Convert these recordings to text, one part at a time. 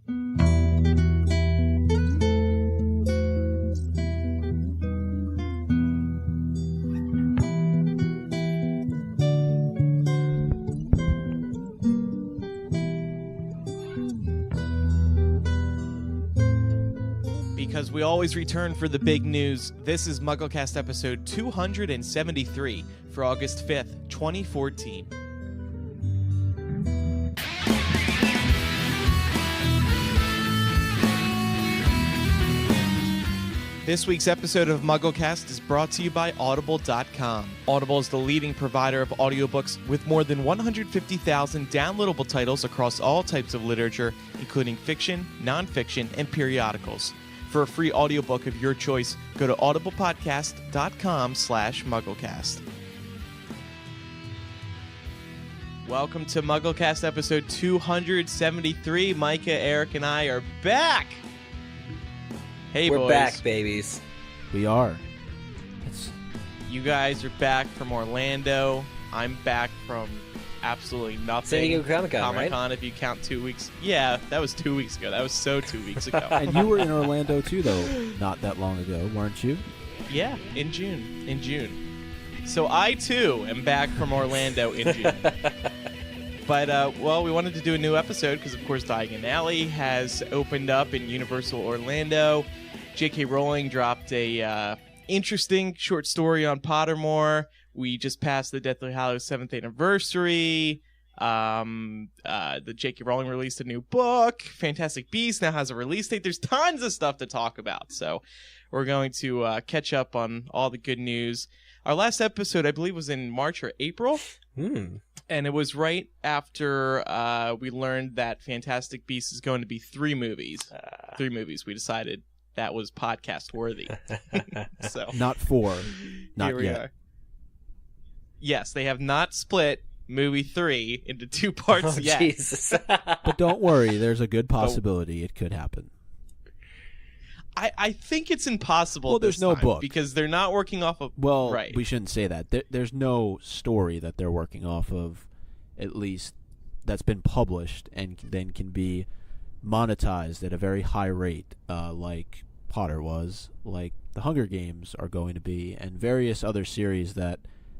Because we always return for the big news, this is MuggleCast episode 273 for August 5th, 2014. This week's episode of MuggleCast is brought to you by Audible.com. Audible is the leading provider of audiobooks with more than 150,000 downloadable titles across all types of literature, including fiction, nonfiction, and periodicals. For a free audiobook of your choice, go to audiblepodcast.com/MuggleCast. Welcome to MuggleCast episode 273. Micah, Eric, and I are back! Hey, We're boys. back, babies. We are. You guys are back from Orlando. I'm back from absolutely nothing. San Diego Comic-Con, Comic-Con, if you count 2 weeks. Yeah, that was 2 weeks ago. That was so 2 weeks ago. And you were in Orlando too, though, not that long ago, weren't you? Yeah, in June. So I, too, am back from Orlando in June. But, well, we wanted to do a new episode because, of course, Diagon Alley has opened up in Universal Orlando. J.K. Rowling dropped a interesting short story on Pottermore. We just passed the Deathly Hallows 7th anniversary. The J.K. Rowling released a new book. Fantastic Beasts now has a release date. There's tons of stuff to talk about. So we're going to catch up on all the good news. Our last episode, I believe, was in March or April. And it was right after we learned that Fantastic Beasts is going to be 3 movies. 3 movies. We decided that was podcast worthy. So Not 4. Not here we yet. are. Yes, they have not split movie 3 into 2 parts yet. Jesus. But don't worry, there's a good possibility it could happen. I think it's impossible. Well, there's this no time book. because they're not working off of. Well, right. we shouldn't say that. There's no story that they're working off of, at least that's been published and then can be monetized at a very high rate, like Potter was, like the Hunger Games are going to be, and various other series that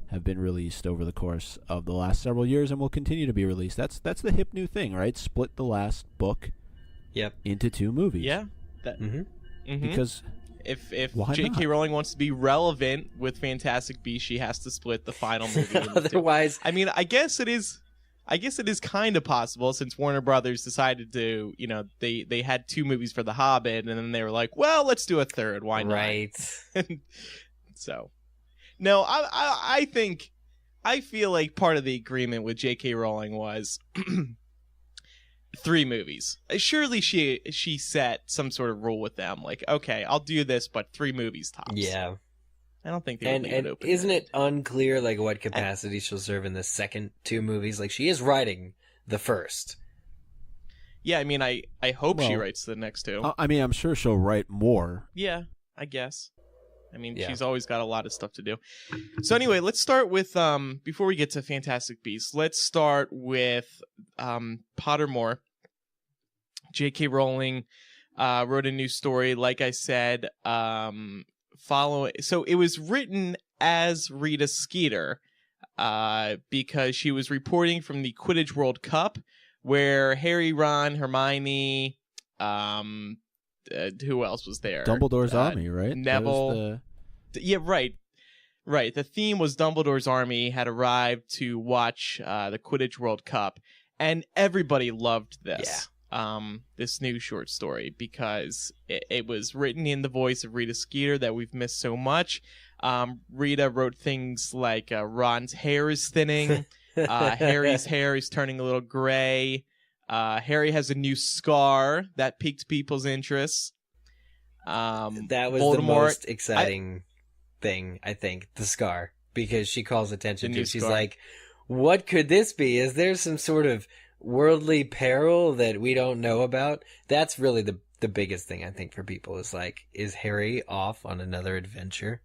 have been released over the course of the last several years and will continue to be released. That's the hip new thing, right? Split the last book into 2 movies. Yeah. That, Because if why J.K. not? Rowling wants to be relevant with Fantastic Beasts, she has to split the final movie into 2. Otherwise, I mean, I guess it is kind of possible since Warner Brothers decided to, they had 2 movies for The Hobbit, and then they were like, well, let's do a 3rd. Why not? right. So, no, I feel like part of the agreement with J.K. Rowling was 3 movies. Surely she set some sort of rule with them, like, okay, I'll do this, but 3 movies tops. Yeah. I don't think they would leave it open. Isn't it unclear, like, what capacity she'll serve in the second 2 movies? Like, she is writing the first. Yeah, I mean, I hope she writes the next 2. I mean, I'm sure she'll write more. Yeah, I guess. I mean, Yeah. she's always got a lot of stuff to do. So anyway, let's start with, before we get to Fantastic Beasts, let's start with Pottermore. J.K. Rowling wrote a new story, like I said, so it was written as Rita Skeeter because she was reporting from the Quidditch World Cup where Harry, Ron, Hermione, who else was there? Dumbledore's Army, right? Neville. Yeah, right. Right. The theme was Dumbledore's Army had arrived to watch the Quidditch World Cup, and everybody loved this. This new short story because it was written in the voice of Rita Skeeter that we've missed so much. Rita wrote things like Ron's hair is thinning, Harry's hair is turning a little gray, Harry has a new scar that piqued people's interest. That was Voldemort, the most exciting thing, I think, the scar, because she calls attention to it. She's like, what could this be? Is there some sort of worldly peril that we don't know about? That's really the biggest thing, I think, for people is like, is Harry off on another adventure?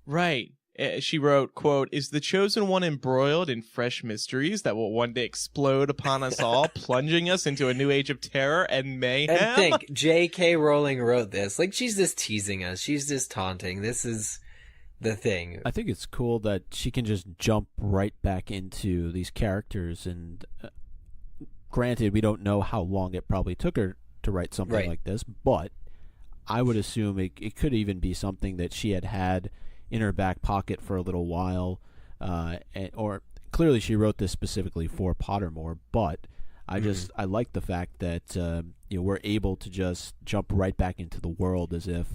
Right. She wrote, quote, "Is the chosen one embroiled in fresh mysteries that will one day explode upon us all, plunging us into a new age of terror and mayhem?" And think, J.K. Rowling wrote this. Like, she's just teasing us. She's just taunting. This is the thing. I think it's cool that she can just jump right back into these characters. And granted, we don't know how long it probably took her to write something like this, but I would assume it could even be something that she had in her back pocket for a little while, or clearly she wrote this specifically for Pottermore. But I like the fact that we're able to just jump right back into the world as if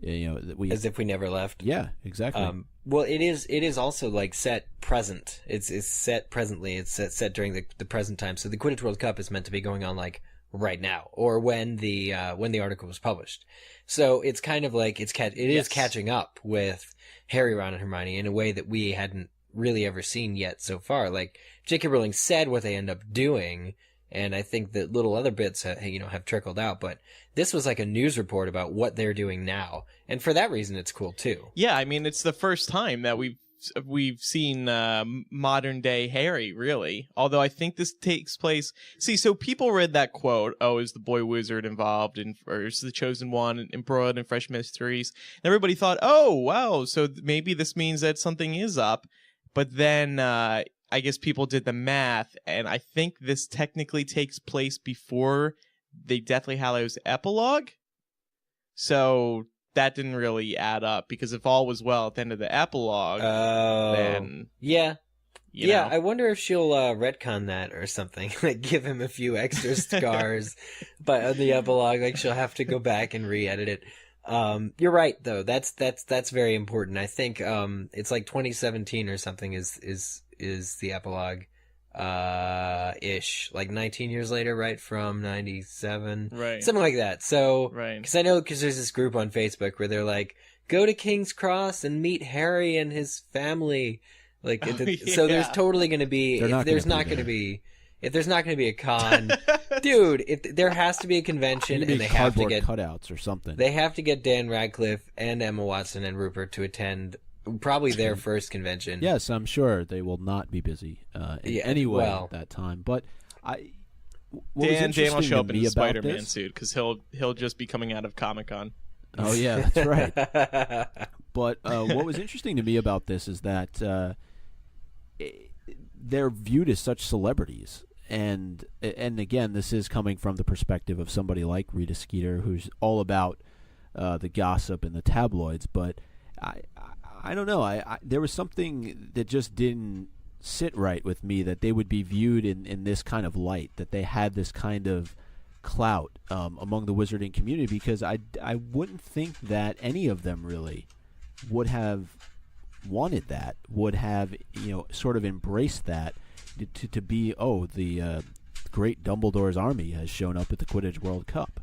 as if we never left. Yeah, exactly. Well, it is also like set present. It's set presently. It's set during the present time. So the Quidditch World Cup is meant to be going on like right now, or when the article was published. So it's kind of like it is catching up with Harry, Ron, and Hermione in a way that we hadn't really ever seen yet so far. Like, J.K. Rowling said what they end up doing, and I think that little other bits have trickled out, but this was like a news report about what they're doing now, and for that reason it's cool too. Yeah, I mean, it's the first time that we've seen modern day Harry, really. Although I think this takes place. See, so people read that quote, "Oh, is the boy wizard involved or is the chosen one embroiled in fresh mysteries?" And everybody thought, "Oh, wow, so maybe this means that something is up." But then I guess people did the math, and I think this technically takes place before the Deathly Hallows epilogue. So that didn't really add up, because if all was well at the end of the epilogue, then yeah, you know. I wonder if she'll retcon that or something, like give him a few extra scars, but on the epilogue, like she'll have to go back and re-edit it. You're right though. That's very important. I think it's like 2017 or something is the epilogue. Ish, like 19 years later, right, from 97, right, something like that. So, right, because there's this group on Facebook where they're like, go to King's Cross and meet Harry and his family. Like, so there's totally going to be, if there's not going to be a con, dude, there has to be a convention, and they have to get cutouts or something. They have to get Dan Radcliffe and Emma Watson and Rupert to attend. Probably their first convention. Yes, I'm sure they will not be busy in any way at that time. But Dan will show up in a Spider-Man suit, because he'll just be coming out of Comic-Con. Oh yeah, that's right. But what was interesting to me about this is that they're viewed as such celebrities, and again, this is coming from the perspective of somebody like Rita Skeeter, who's all about the gossip and the tabloids. But I don't know. There was something that just didn't sit right with me, that they would be viewed in this kind of light, that they had this kind of clout among the wizarding community, because I wouldn't think that any of them really would have wanted that, would have sort of embraced that to be, the great Dumbledore's army has shown up at the Quidditch World Cup.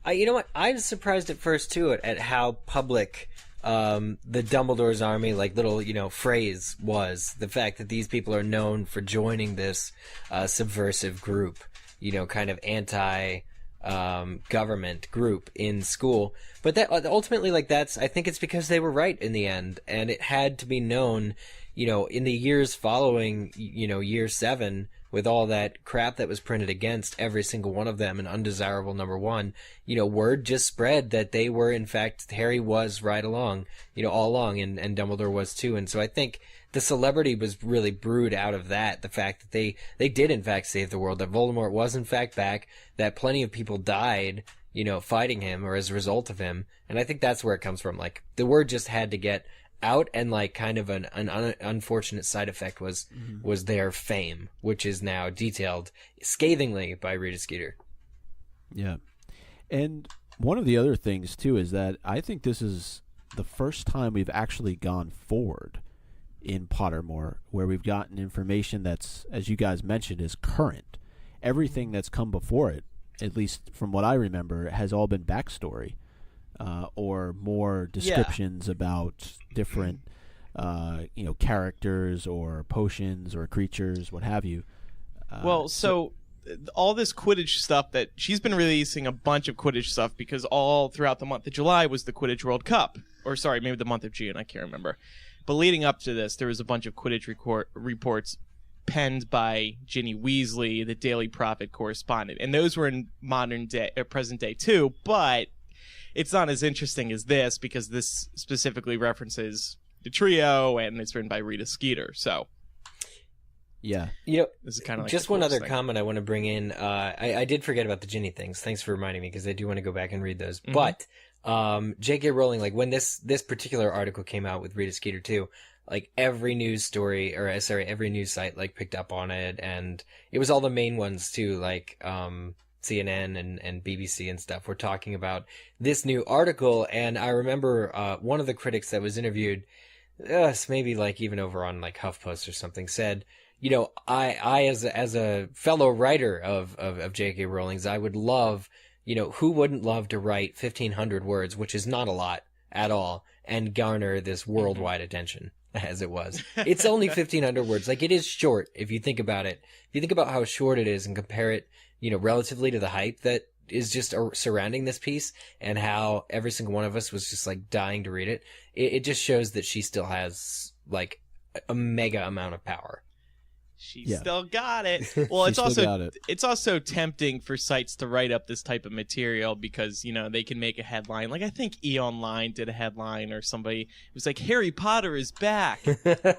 You know what? I was surprised at first too at how public the Dumbledore's army, like, little, phrase was. The fact that these people are known for joining this subversive group, kind of anti-government group in school. But that ultimately, I think it's because they were right in the end, and it had to be known, in the years following, year 7, with all that crap that was printed against every single one of them, and undesirable number 1, word just spread that they were, in fact, Harry was right along, all along, and Dumbledore was too. And so I think the celebrity was really brewed out of that, the fact that they did, in fact, save the world, that Voldemort was, in fact, back, that plenty of people died, fighting him, or as a result of him. And I think that's where it comes from. Like, the word just had to get out, and kind of an unfortunate side effect was their fame, which is now detailed scathingly by Rita Skeeter. Yeah. And one of the other things too is that I think this is the first time we've actually gone forward in Pottermore, where we've gotten information that's, as you guys mentioned, is current. Everything that's come before it, at least from what I remember, has all been backstory. Or more descriptions about different, characters or potions or creatures, what have you. So all this Quidditch stuff that she's been releasing, a bunch of Quidditch stuff, because all throughout the month of July was the Quidditch World Cup, or sorry, maybe the month of June, I can't remember. But leading up to this, there was a bunch of Quidditch reports penned by Ginny Weasley, the Daily Prophet correspondent, and those were in present day too. But it's not as interesting as this because this specifically references the trio, and it's written by Rita Skeeter. So, yeah, this is kind of like just one other comment I want to bring in. I did forget about the Ginny things. Thanks for reminding me because I do want to go back and read those. Mm-hmm. But J.K. Rowling, like when this particular article came out with Rita Skeeter too, like every news story every news site like picked up on it, and it was all the main ones too, like CNN and BBC and stuff were talking about this new article. And I remember one of the critics that was interviewed, maybe like even over on like HuffPost or something, said, I as a fellow writer of J.K. Rowling's, I would love, who wouldn't love to write 1,500 words, which is not a lot at all, and garner this worldwide attention as it was. It's only 1,500 words. Like, it is short if you think about it. If you think about how short it is and compare it, relatively to the hype that is just surrounding this piece and how every single one of us was just like dying to read it, it just shows that she still has like a mega amount of power. She's still got it. Well, it's also tempting for sites to write up this type of material because, they can make a headline. Like, I think E! Online did a headline, or somebody was like, Harry Potter is back.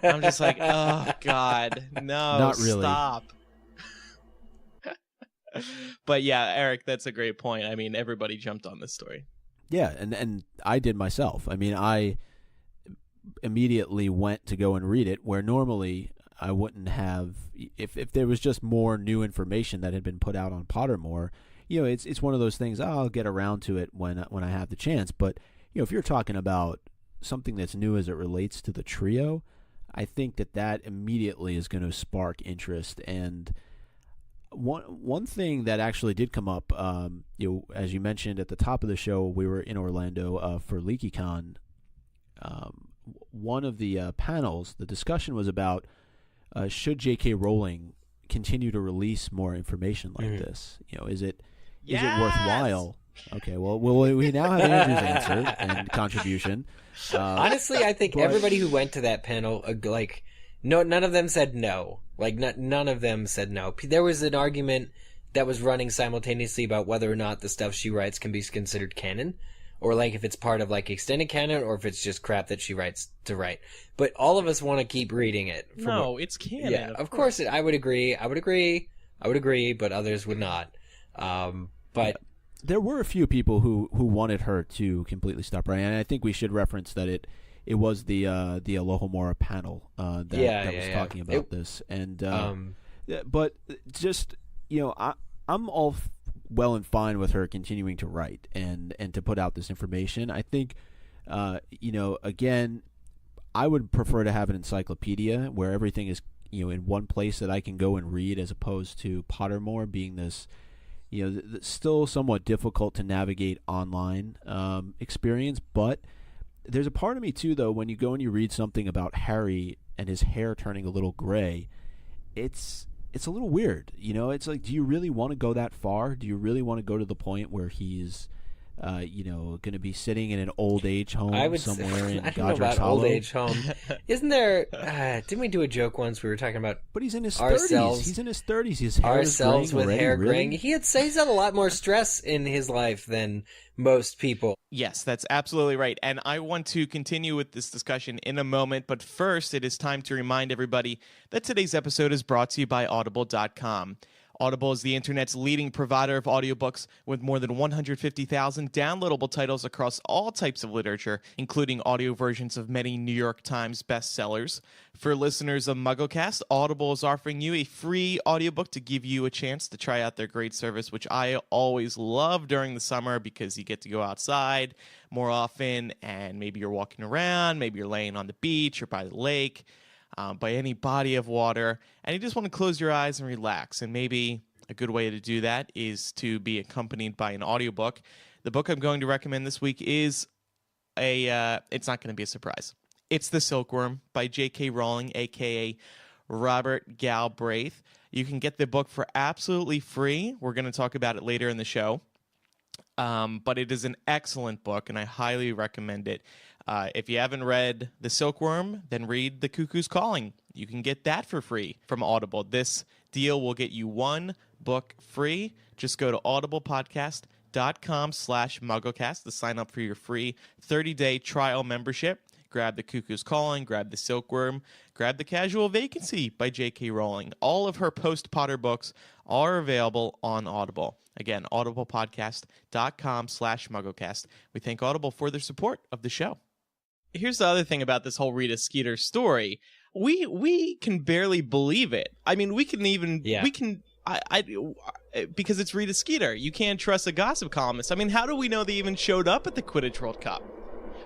I'm just like, oh, God, no, not really. Stop. But yeah, Eric, that's a great point. I mean, everybody jumped on this story. Yeah, and I did myself. I mean, I immediately went to go and read it, where normally I wouldn't have, if there was just more new information that had been put out on Pottermore. It's one of those things, I'll get around to it when I have the chance. But if you're talking about something that's new as it relates to the trio, I think that immediately is going to spark interest. And one thing that actually did come up, as you mentioned at the top of the show, we were in Orlando for LeakyCon. One of the panels, the discussion was about should J.K. Rowling continue to release more information like this? Is it worthwhile? Okay, well, we now have Andrew's answer and contribution. Honestly, I think everybody who went to that panel, none of them said no. None of them said no. There was an argument that was running simultaneously about whether or not the stuff she writes can be considered canon, or if it's part of extended canon, or if it's just crap that she writes to write. But all of us want to keep reading it. It's canon. Yeah, of course. I would agree. But others would not. But there were a few people who wanted her to completely stop writing, and I think we should reference that it was the Alohomora panel that was talking about this, and but just I'm all well and fine with her continuing to write and to put out this information. I think again, I would prefer to have an encyclopedia where everything is in one place that I can go and read, as opposed to Pottermore being this still somewhat difficult to navigate online experience. But there's a part of me too, though, when you go and you read something about Harry and his hair turning a little gray, it's a little weird. It's like, do you really want to go that far? Do you really want to go to the point where he's going to be sitting in an old age home somewhere in I don't know Godric's about Hollow? Old age home. Isn't there? Didn't we do a joke once? We were talking about, but he's in his ourselves. 30s. He's in his 30s. His hair ourselves is graying with already, hair really? graying. He's had a lot more stress in his life than most people. Yes, that's absolutely right. And I want to continue with this discussion in a moment. But first, it is time to remind everybody that today's episode is brought to you by Audible.com. Audible is the internet's leading provider of audiobooks with more than 150,000 downloadable titles across all types of literature, including audio versions of many New York Times bestsellers. For listeners of MuggleCast, Audible is offering you a free audiobook to give you a chance to try out their great service, which I always love during the summer because you get to go outside more often, and maybe you're walking around, maybe you're laying on the beach or by the lake. By any body of water, and you just want to close your eyes and relax. And maybe a good way to do that is to be accompanied by an audiobook. The book I'm going to recommend this week is it's not going to be a surprise. It's The Silkworm by J.K. Rowling, a.k.a. Robert Galbraith. You can get the book for absolutely free. We're going to talk about it later in the show. But it is an excellent book, and I highly recommend it. If you haven't read The Silkworm, then read The Cuckoo's Calling. You can get that for free from Audible. This deal will get you one book free. Just go to audiblepodcast.com/MuggleCast to sign up for your free 30-day trial membership. Grab The Cuckoo's Calling, grab The Silkworm, grab The Casual Vacancy by J.K. Rowling. All of her post-Potter books are available on Audible. Again, audiblepodcast.com/MuggleCast. We thank Audible for their support of the show. Here's the other thing about this whole Rita Skeeter story. We can barely believe it. I mean, we can because it's Rita Skeeter. You can't trust a gossip columnist. I mean, how do we know they even showed up at the Quidditch World Cup?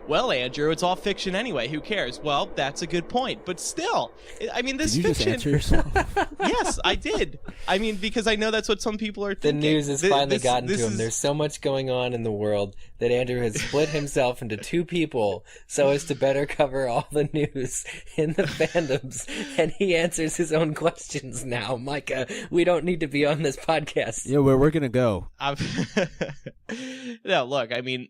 Well, Andrew, it's all fiction anyway. Who cares? Well, that's a good point. But still, I mean, this fiction... Did you just answer yourself? Yes, I did. I mean, because I know that's what some people are thinking. The news has finally gotten to him. There's so much going on in the world that Andrew has split himself into two people so as to better cover all the news in the fandoms. And he answers his own questions now. Micah, we don't need to be on this podcast. Yeah, where we're going to go. No, look, I mean,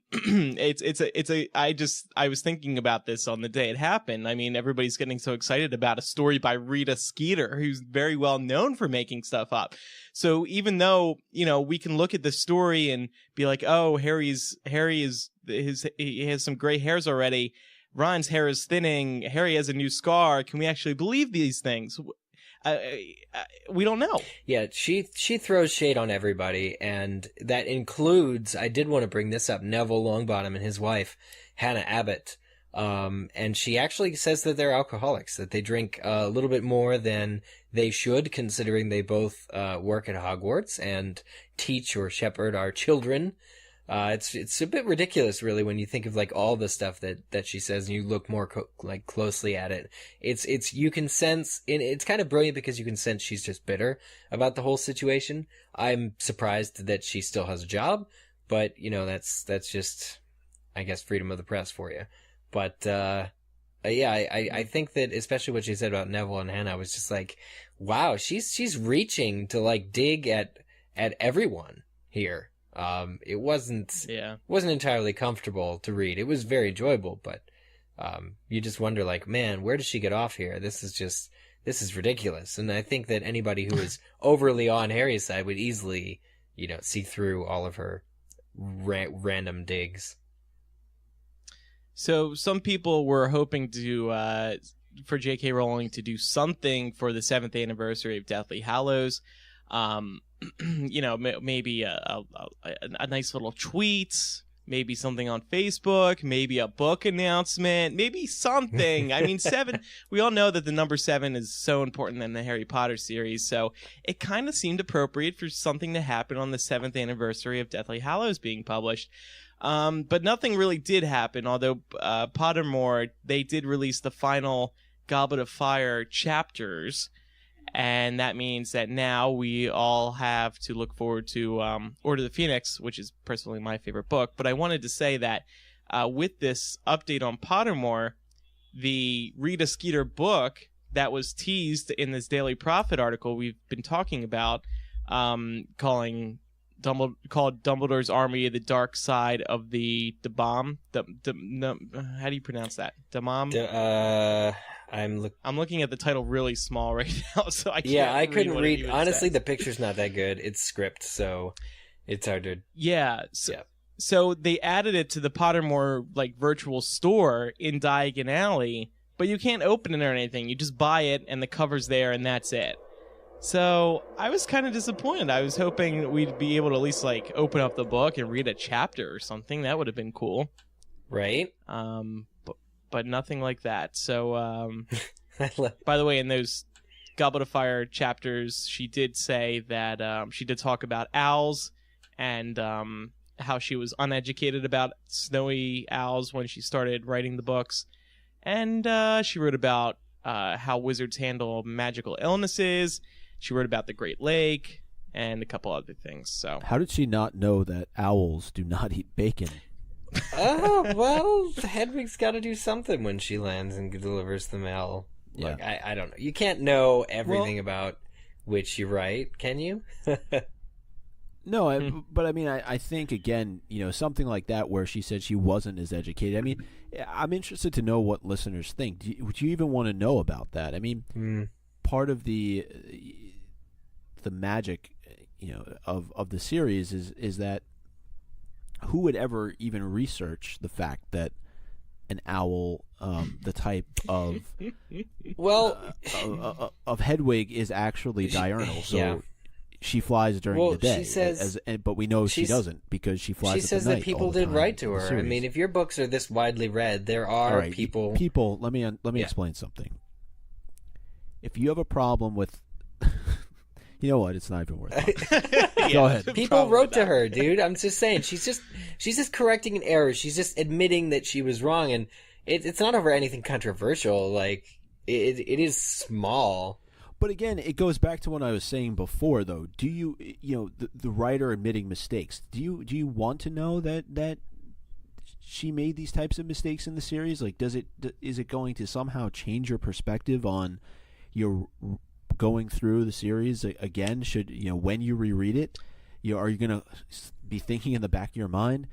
I was thinking about this on the day it happened. I mean, everybody's getting so excited about a story by Rita Skeeter, who's very well known for making stuff up. So even though, we can look at the story and be like, oh, he has some gray hairs already. Ron's hair is thinning. Harry has a new scar. Can we actually believe these things? We don't know. Yeah, she throws shade on everybody, and that includes, I did want to bring this up, Neville Longbottom and his wife, Hannah Abbott. And she actually says that they're alcoholics, that they drink a little bit more than they should, considering they both work at Hogwarts and teach or shepherd our children. It's a bit ridiculous, really, when you think of like all the stuff that she says and you look more closely at it. You can sense, and it's kind of brilliant because you can sense she's just bitter about the whole situation. I'm surprised that she still has a job, but that's just, I guess, freedom of the press for you. But yeah, I think that especially what she said about Neville and Hannah was just like, wow, she's reaching to like dig at everyone here. It wasn't entirely comfortable to read. It was very enjoyable, but you just wonder, like, man, where does she get off here? This is ridiculous. And I think that anybody who is overly on Harry's side would easily, see through all of her random digs. So some people were hoping to for J.K. Rowling to do something for the 7th anniversary of Deathly Hallows. Maybe a nice little tweet, maybe something on Facebook, maybe a book announcement, maybe something. I mean, 7, we all know that the number 7 is so important in the Harry Potter series, so it kind of seemed appropriate for something to happen on the 7th anniversary of Deathly Hallows being published. But nothing really did happen, although Pottermore, they did release the final Goblet of Fire chapters. And that means that now we all have to look forward to Order of the Phoenix, which is personally my favorite book. But I wanted to say that with this update on Pottermore, the Rita Skeeter book that was teased in this Daily Prophet article we've been talking about, called Dumbledore's Army, the Dark Side of the Bomb. How do you pronounce that? Damam? I'm looking at the title really small right now, so I can't. Yeah, I couldn't read. Honestly, the picture's not that good. It's script, so it's hard to. Yeah. So they added it to the Pottermore virtual store in Diagon Alley, but you can't open it or anything. You just buy it, and the cover's there, and that's it. So I was kind of disappointed. I was hoping we'd be able to at least open up the book and read a chapter or something. That would have been cool, right? But nothing like that. So, by the way, in those Goblet of Fire chapters, she did say that she did talk about owls and how she was uneducated about snowy owls when she started writing the books. And she wrote about how wizards handle magical illnesses. She wrote about the Great Lake and a couple other things. So, how did she not know that owls do not eat bacon? Oh, well, Hedwig's got to do something when she lands and delivers the mail. Yeah. Look, I don't know. You can't know everything about which you write, can you? No, but I mean, I think, again, something like that where she said she wasn't as educated. I mean, I'm interested to know what listeners think. Would you even want to know about that? I mean, part of the magic, of the series is that who would ever even research the fact that an owl, the type of of Hedwig, is actually diurnal. So. Yeah. She flies during the day, she says, but we know she doesn't because she flies. She says that people did write to her. I mean, if your books are this widely read, there are people. People, let me explain something. If you have a problem with, you know what? It's not even worth it. Go ahead. People wrote to her, dude. I'm just saying. She's just correcting an error. She's just admitting that she was wrong, and it's not over anything controversial. Like it is small. But again, it goes back to what I was saying before, though. Do you, the writer admitting mistakes? Do you want to know that she made these types of mistakes in the series? Like, is it going to somehow change your perspective on your going through the series again? Should when you reread it, are you going to be thinking in the back of your mind,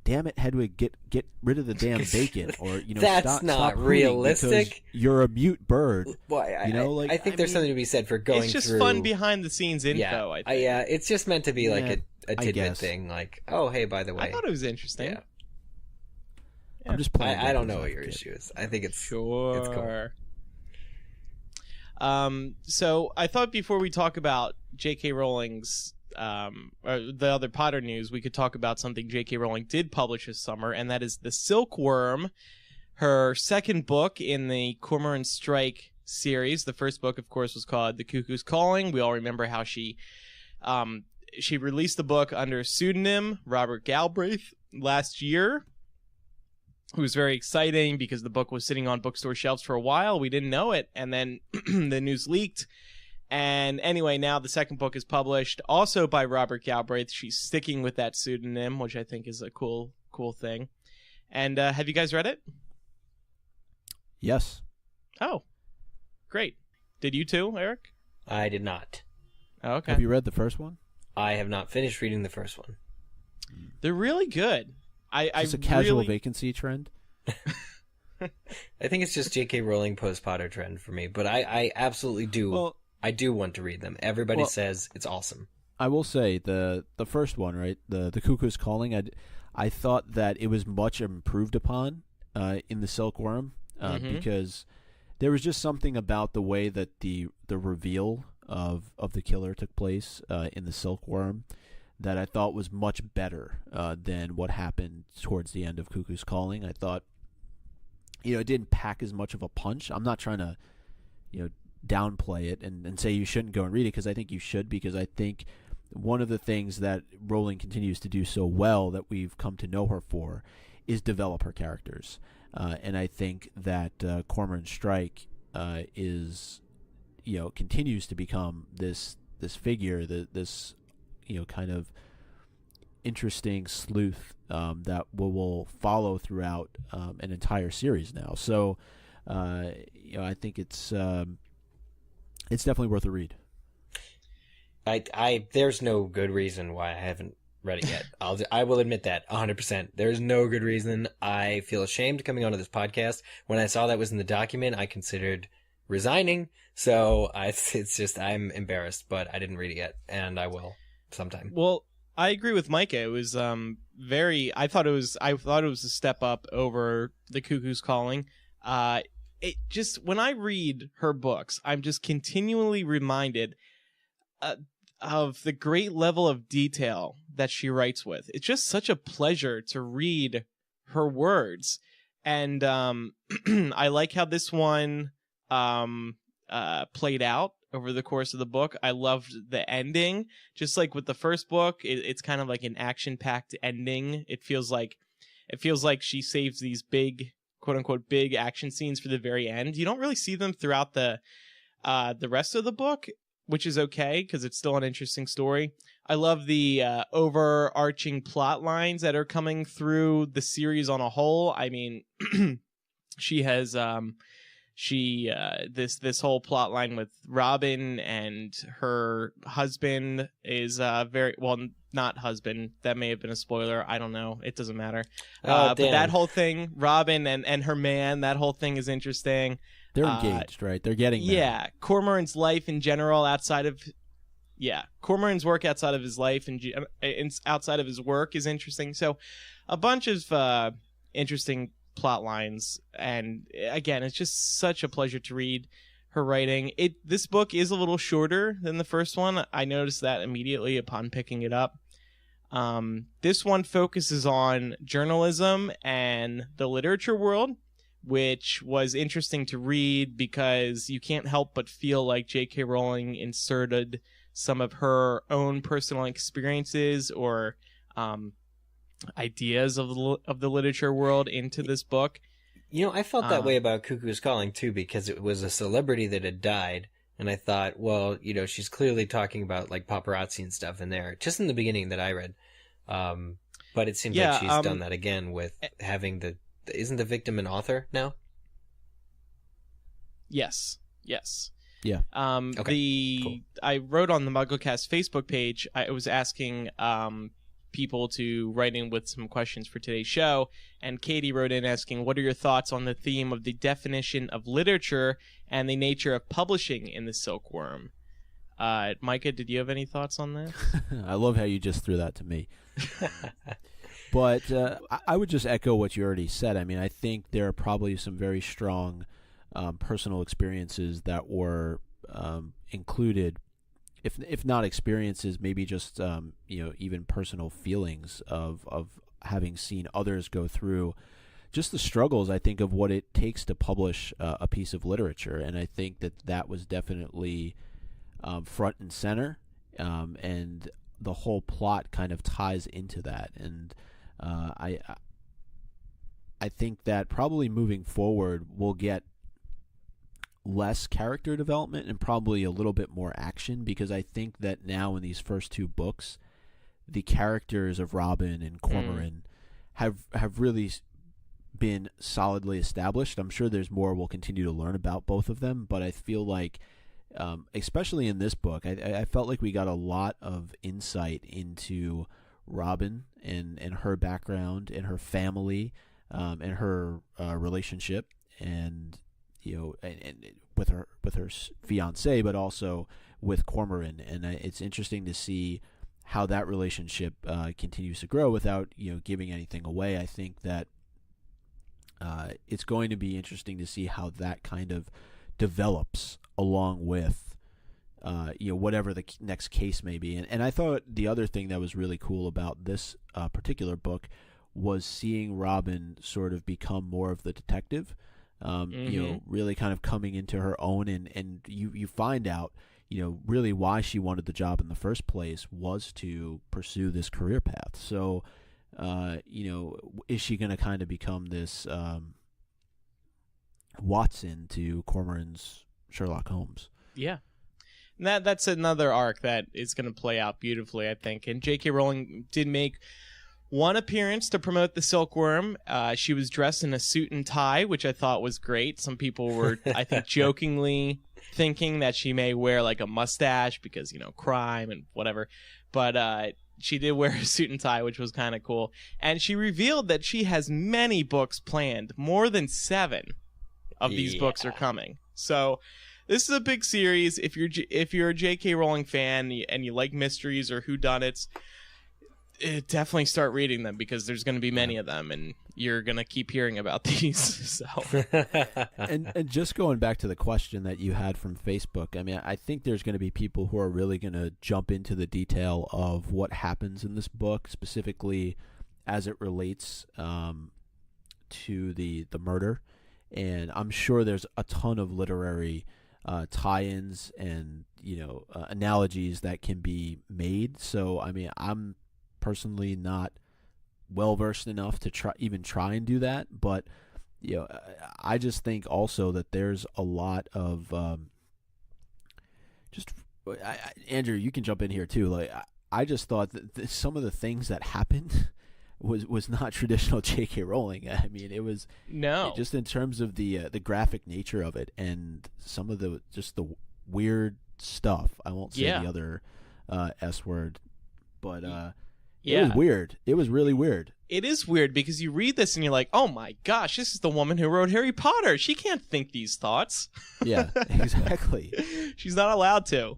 damn it, Hedwig, get rid of the damn bacon, or that's not realistic. You're a mute bird. Well, I think there's something to be said for going through. It's just fun behind the scenes info. Yeah, I think. It's just meant to be like a tidbit thing. Like, oh, hey, by the way, I thought it was interesting. Yeah. I'm just playing. I don't know what your issue is. I think it's sure. It's cool. So I thought before we talk about J.K. Rowling's. Or the other Potter news, we could talk about something J.K. Rowling did publish this summer, and that is The Silkworm, her second book in the Cormoran Strike series. The first book, of course, was called The Cuckoo's Calling. We all remember how she released the book under pseudonym Robert Galbraith last year. It was very exciting because the book was sitting on bookstore shelves for a while. We didn't know it, and then the news leaked. And anyway, now the second book is published, also by Robert Galbraith. She's sticking with that pseudonym, which I think is a cool thing. And have you guys read it? Yes. Oh, great. Did you too, Eric? I did not. Oh, okay. Have you read the first one? I have not finished reading the first one. They're really good. It's a casual vacancy trend. I think it's just J.K. Rowling post-Potter trend for me, but I absolutely do. Well, I do want to read them. Everybody says it's awesome. I will say the first one, right? The Cuckoo's Calling. I thought that it was much improved upon in the Silkworm because there was just something about the way that the reveal of the killer took place in the Silkworm that I thought was much better than what happened towards the end of Cuckoo's Calling. I thought, it didn't pack as much of a punch. I'm not trying to, downplay it and say you shouldn't go and read it, because I think you should, because I think one of the things that Rowling continues to do so well that we've come to know her for is develop her characters. And I think that Cormoran Strike is, continues to become this figure, this kind of interesting sleuth that will follow throughout an entire series now. So, I think it's definitely worth a read. There's no good reason why I haven't read it yet. I will admit that 100%. There's no good reason. I feel ashamed coming onto this podcast. When I saw that was in the document, I considered resigning. So it's just, I'm embarrassed, but I didn't read it yet, and I will sometime. Well, I agree with Micah. It was I thought it was a step up over The Cuckoo's Calling. It just, when I read her books, I'm just continually reminded of the great level of detail that she writes with. It's just such a pleasure to read her words. And I like how this one played out over the course of the book. I loved the ending. Just like with the first book, it's kind of like an action-packed ending. It feels like she saves these big, quote-unquote, big action scenes for the very end. You don't really see them throughout the rest of the book, which is okay, because it's still an interesting story. I love the overarching plot lines that are coming through the series on a whole. I mean, she has this whole plot line with Robin and her husband is very well. not husband. That may have been a spoiler. I don't know. It doesn't matter. Oh, but that whole thing, Robin and her man, that whole thing is interesting. They're engaged, right? They're getting married. Yeah. Cormoran's life in general Cormoran's work outside of his life and outside of his work is interesting. So a bunch of interesting plot lines. And again, it's just such a pleasure to read her writing. This book is a little shorter than the first one. I noticed that immediately upon picking it up. This one focuses on journalism and the literature world, which was interesting to read because you can't help but feel like J.K. Rowling inserted some of her own personal experiences or ideas of the literature world into this book. I felt that way about Cuckoo's Calling, too, because it was a celebrity that had died. And I thought, well, she's clearly talking about, like, paparazzi and stuff in there, just in the beginning that I read. But it seems like she's done that again with having isn't the victim an author now? Yes. Yeah. Okay. Cool. I wrote on the MuggleCast Facebook page, I was asking people to write in with some questions for today's show, and Katie wrote in asking, what are your thoughts on the theme of the definition of literature and the nature of publishing in the Silkworm? Micah, did you have any thoughts on that? I love how you just threw that to me. But I would just echo what you already said. I mean, I think there are probably some very strong personal experiences that were included, if not experiences, maybe just even personal feelings of having seen others go through just the struggles, I think, of what it takes to publish a piece of literature. And I think that was definitely front and center, and the whole plot kind of ties into that. And I think that probably moving forward we'll get less character development and probably a little bit more action, because I think that now in these first two books the characters of Robin and Cormoran have really been solidly established. I'm sure there's more we'll continue to learn about both of them, but I feel like especially in this book, I felt like we got a lot of insight into Robin and her background and her family, and her relationship, and and with her fiance, but also with Cormoran. And it's interesting to see how that relationship continues to grow without giving anything away. I think that it's going to be interesting to see how that kind of develops along with whatever the next case may be. And I thought the other thing that was really cool about this particular book was seeing Robin sort of become more of the detective, really kind of coming into her own, and you find out really why she wanted the job in the first place was to pursue this career path. So is she going to kind of become this Watson to Cormoran's Sherlock Holmes? Yeah. And that's another arc that is going to play out beautifully, I think. And J.K. Rowling did make one appearance to promote the Silkworm. She was dressed in a suit and tie, which I thought was great. Some people were, I think, jokingly thinking that she may wear like a mustache because, crime and whatever. But she did wear a suit and tie, which was kind of cool. And she revealed that she has many books planned. More than 7 of these books are coming. So this is a big series. If you're a J.K. Rowling fan and you like mysteries or whodunits, definitely start reading them, because there's going to be many of them, and you're going to keep hearing about these. So, and just going back to the question that you had from Facebook, I mean, I think there's going to be people who are really going to jump into the detail of what happens in this book, specifically as it relates to the murder. And I'm sure there's a ton of literary tie-ins and analogies that can be made. So I mean, I'm personally not well versed enough to try and do that, but I just think also that there's a lot of Andrew, you can jump in here too. Like I just thought that some of the things that happened was not traditional J.K. Rowling. I mean, it was just in terms of the graphic nature of it and some of the weird stuff. I won't say the other S word But yeah. It was weird. It was really weird. It is weird because you read this and you're like, oh my gosh, this is the woman who wrote Harry Potter. She can't think these thoughts. Yeah, exactly. She's not allowed to.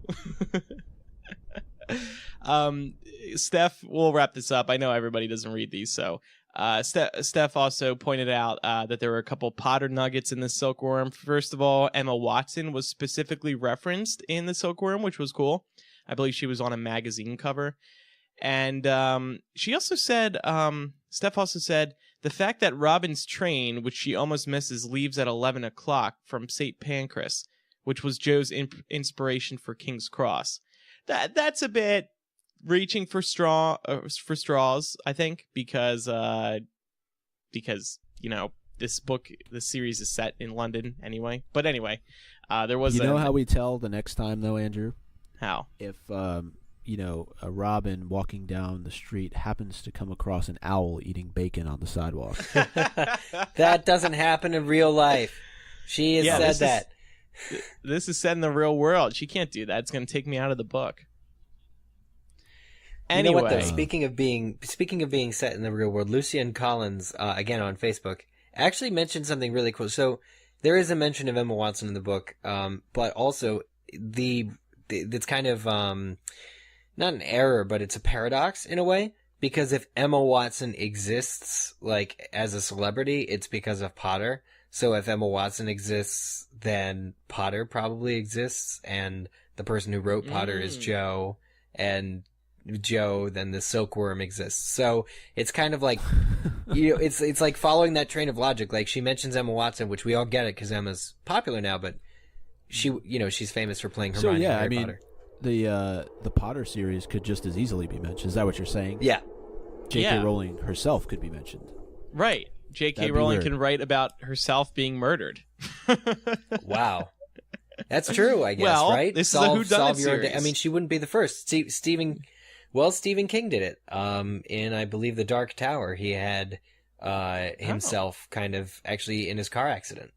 Steph, we'll wrap this up. I know everybody doesn't read these, so Steph also pointed out that there were a couple Potter nuggets in the Silkworm. First of all, Emma Watson was specifically referenced in the Silkworm, which was cool. I believe she was on a magazine cover. And she also said, Steph also said, the fact that Robin's train, which she almost misses, leaves at 11 o'clock from St. Pancras, which was Joe's inspiration for King's Cross. That's a bit reaching for straws, I think, because you know, this series is set in London anyway. But anyway, there was. You know how we tell the next time, though, Andrew? How? If you know, a Robin walking down the street happens to come across an owl eating bacon on the sidewalk. That doesn't happen in real life. She has said that. This is set in the real world. She can't do that. It's going to take me out of the book. Anyway, you know what, though? Speaking of being set in the real world, Lucian Collins, again on Facebook, actually mentioned something really cool. So there is a mention of Emma Watson in the book, but also it's kind of not an error, but it's a paradox in a way, because if Emma Watson exists like as a celebrity, it's because of Potter. So if Emma Watson exists, then Potter probably exists, and the person who wrote Potter is Joe, and Joe, then the Silkworm exists. So it's kind of like, you know, it's like following that train of logic. Like, she mentions Emma Watson, which we all get it because Emma's popular now, but she's famous for playing Hermione in Harry Potter. The Potter series could just as easily be mentioned. Is that what you're saying? Yeah. J.K. Rowling herself could be mentioned. Right. J.K. Rowling can write about herself being murdered. Wow. That's true, I guess, well, right? This is a whodunit series. I mean, she wouldn't be the first. Stephen King did it. In, I believe, The Dark Tower, he had himself kind of actually in his car accident,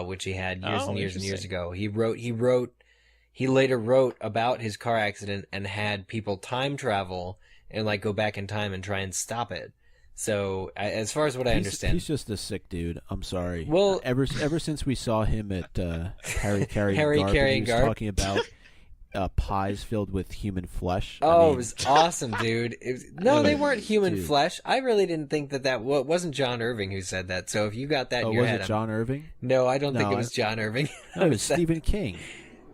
which he had years and years ago. He later wrote about his car accident and had people time travel and like go back in time and try and stop it. So as far as what I understand, he's just a sick dude. I'm sorry. Well, ever since we saw him at Harry Carrying Garp, he was talking about pies filled with human flesh. Oh, it was awesome, dude. They weren't human flesh. I really didn't think that it wasn't John Irving who said that. So if you got that in your head, was it John Irving? No, I don't think it was John Irving. No, it was Stephen King.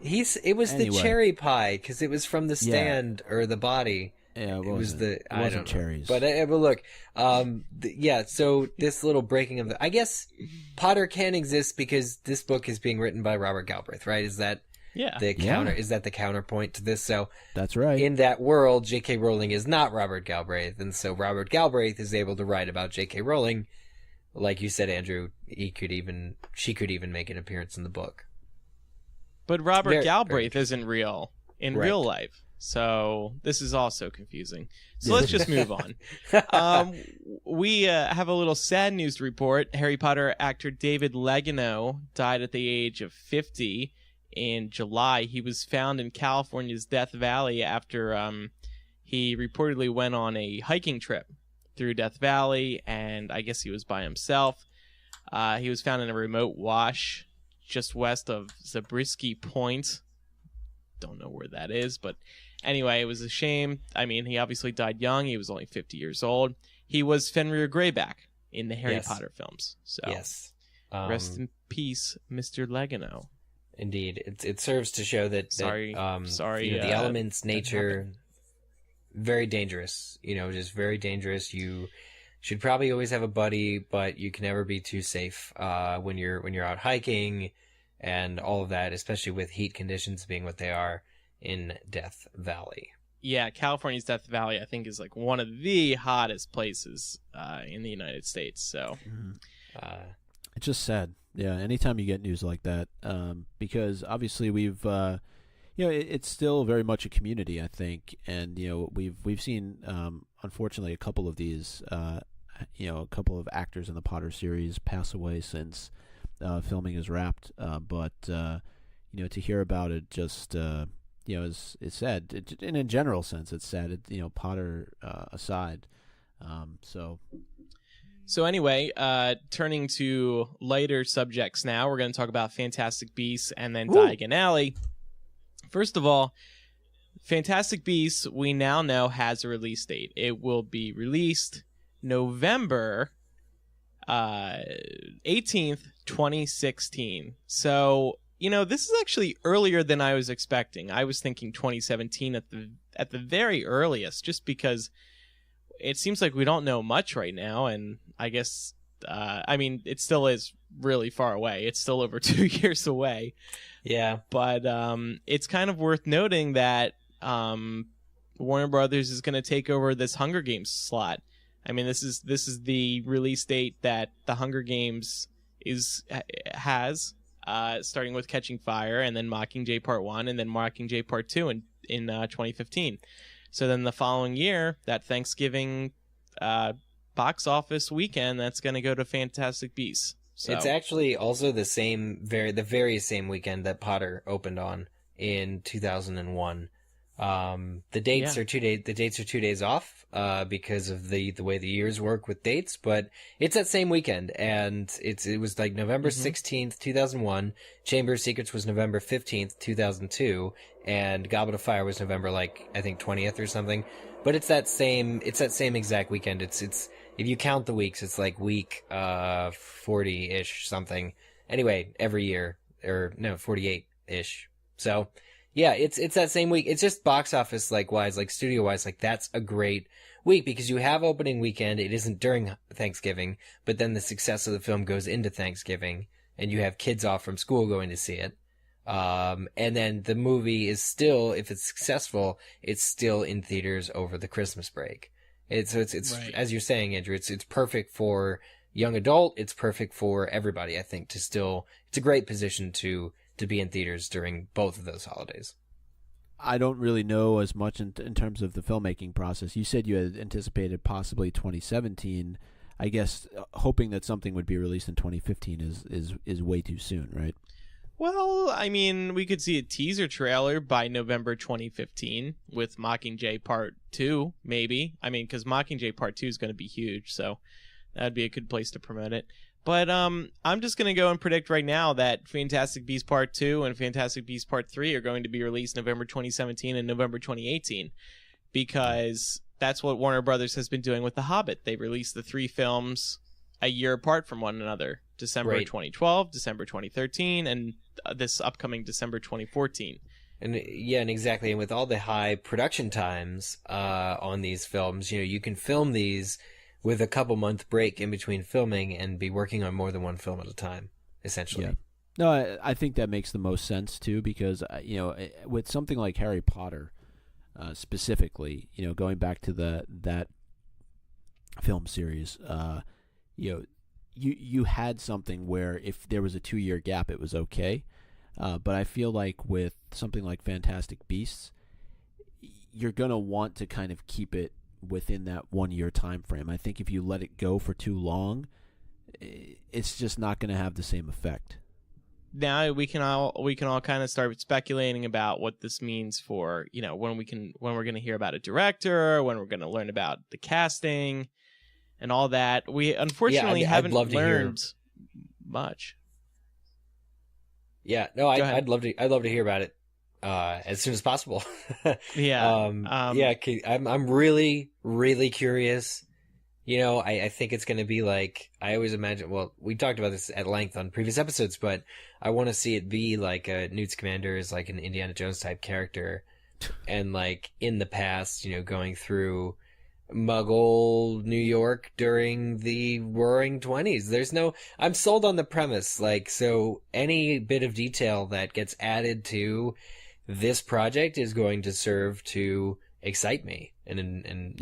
It was the cherry pie because it was from the stand or the body. Yeah, it wasn't cherries. But look, so this little breaking of I guess Potter can exist because this book is being written by Robert Galbraith, right? Is that is that the counterpoint to this? So that's right. In that world, J.K. Rowling is not Robert Galbraith, and so Robert Galbraith is able to write about J.K. Rowling. Like you said, Andrew, she could even make an appearance in the book. But Robert Galbraith isn't real in real life. So this is also confusing. So let's just move on. We have a little sad news to report. Harry Potter actor David Legeno died at the age of 50 in July. He was found in California's Death Valley after he reportedly went on a hiking trip through Death Valley, and I guess he was by himself. He was found in a remote wash just west of Zabriskie Point. Don't know where that is, but anyway, it was a shame. I mean, he obviously died young. He was only 50 years old. He was Fenrir Greyback in the Harry Potter films. So rest in peace, Mr. Legeno. Indeed. It serves to show that the elements, nature, very dangerous. Just very dangerous. You should probably always have a buddy, but you can never be too safe when you're out hiking and all of that, especially with heat conditions being what they are in Death Valley. Yeah, California's Death Valley, I think, is like one of the hottest places in the United States. So it's just sad. Yeah, anytime you get news like that, because obviously we've, it's still very much a community, I think, and we've seen, unfortunately, a couple of these, a couple of actors in the Potter series pass away since filming is wrapped. But to hear about it just is sad. In a general sense, it's sad. Potter aside. So anyway, turning to lighter subjects now, we're going to talk about Fantastic Beasts and then Diagon Alley. First of all, Fantastic Beasts, we now know, has a release date. It will be released November 18th, 2016. So, this is actually earlier than I was expecting. I was thinking 2017 at the very earliest, just because it seems like we don't know much right now, and I guess, it still is really far away. It's still over 2 years away. Yeah. But it's kind of worth noting that Warner Brothers is going to take over this Hunger Games slot. I mean, this is the release date that the Hunger Games has, starting with Catching Fire, and then Mockingjay Part 1, and then Mockingjay Part 2 in 2015. So then the following year, that Thanksgiving box office weekend, that's going to go to Fantastic Beasts. So. It's actually also the very same weekend that Potter opened on in 2001. The dates are 2 days. The dates are 2 days off because of the way the years work with dates. But it's that same weekend, and it was like November 16th, 2001. Chamber of Secrets was November 15th, 2002, and Goblet of Fire was November 20th or something. But it's that same exact weekend. It's if you count the weeks, it's like week 40-ish something. Anyway, every year, 48-ish. So. Yeah, it's that same week. It's just box office wise, studio wise, that's a great week because you have opening weekend. It isn't during Thanksgiving, but then the success of the film goes into Thanksgiving, and you have kids off from school going to see it. And then the movie is still, if it's successful, it's still in theaters over the Christmas break. It's right. As you're saying, Andrew, it's perfect for young adult. It's perfect for everybody. I think it's a great position to be in theaters during both of those holidays. I don't really know as much in terms of the filmmaking process. You said you had anticipated possibly 2017. I guess hoping that something would be released in 2015 is way too soon, right? Well, I mean, we could see a teaser trailer by November 2015 with Mockingjay Part 2, maybe. I mean, because Mockingjay Part 2 is going to be huge, so that'd be a good place to promote it. But I'm just going to go and predict right now that Fantastic Beasts Part 2 and Fantastic Beasts Part 3 are going to be released November 2017 and November 2018, because that's what Warner Brothers has been doing with The Hobbit. They released the 3 films a year apart from one another. December 2012, December 2013, and this upcoming December 2014. And exactly. And with all the high production times on these films, you can film these with a couple month break in between filming and be working on more than one film at a time, essentially. Yeah. No, I think that makes the most sense too, because with something like Harry Potter, specifically, going back to that film series, you had something where if there was a 2-year gap, it was okay. But I feel like with something like Fantastic Beasts, you're gonna want to kind of keep it within that 1-year time frame. I think if you let it go for too long, it's just not going to have the same effect. Now we can all kind of start speculating about what this means for when we're going to hear about a director, when we're going to learn about the casting, and all that. We unfortunately haven't learned much. Yeah, no, I'd love to hear about it as soon as possible. Yeah. I'm really, really curious. I think it's going to be like, I always imagine, well, we talked about this at length on previous episodes, but I want to see it be like a Newt Scamander is like an Indiana Jones type character. And like in the past, going through Muggle New York during the Roaring 20s. I'm sold on the premise. So any bit of detail that gets added to this project is going to serve to excite me and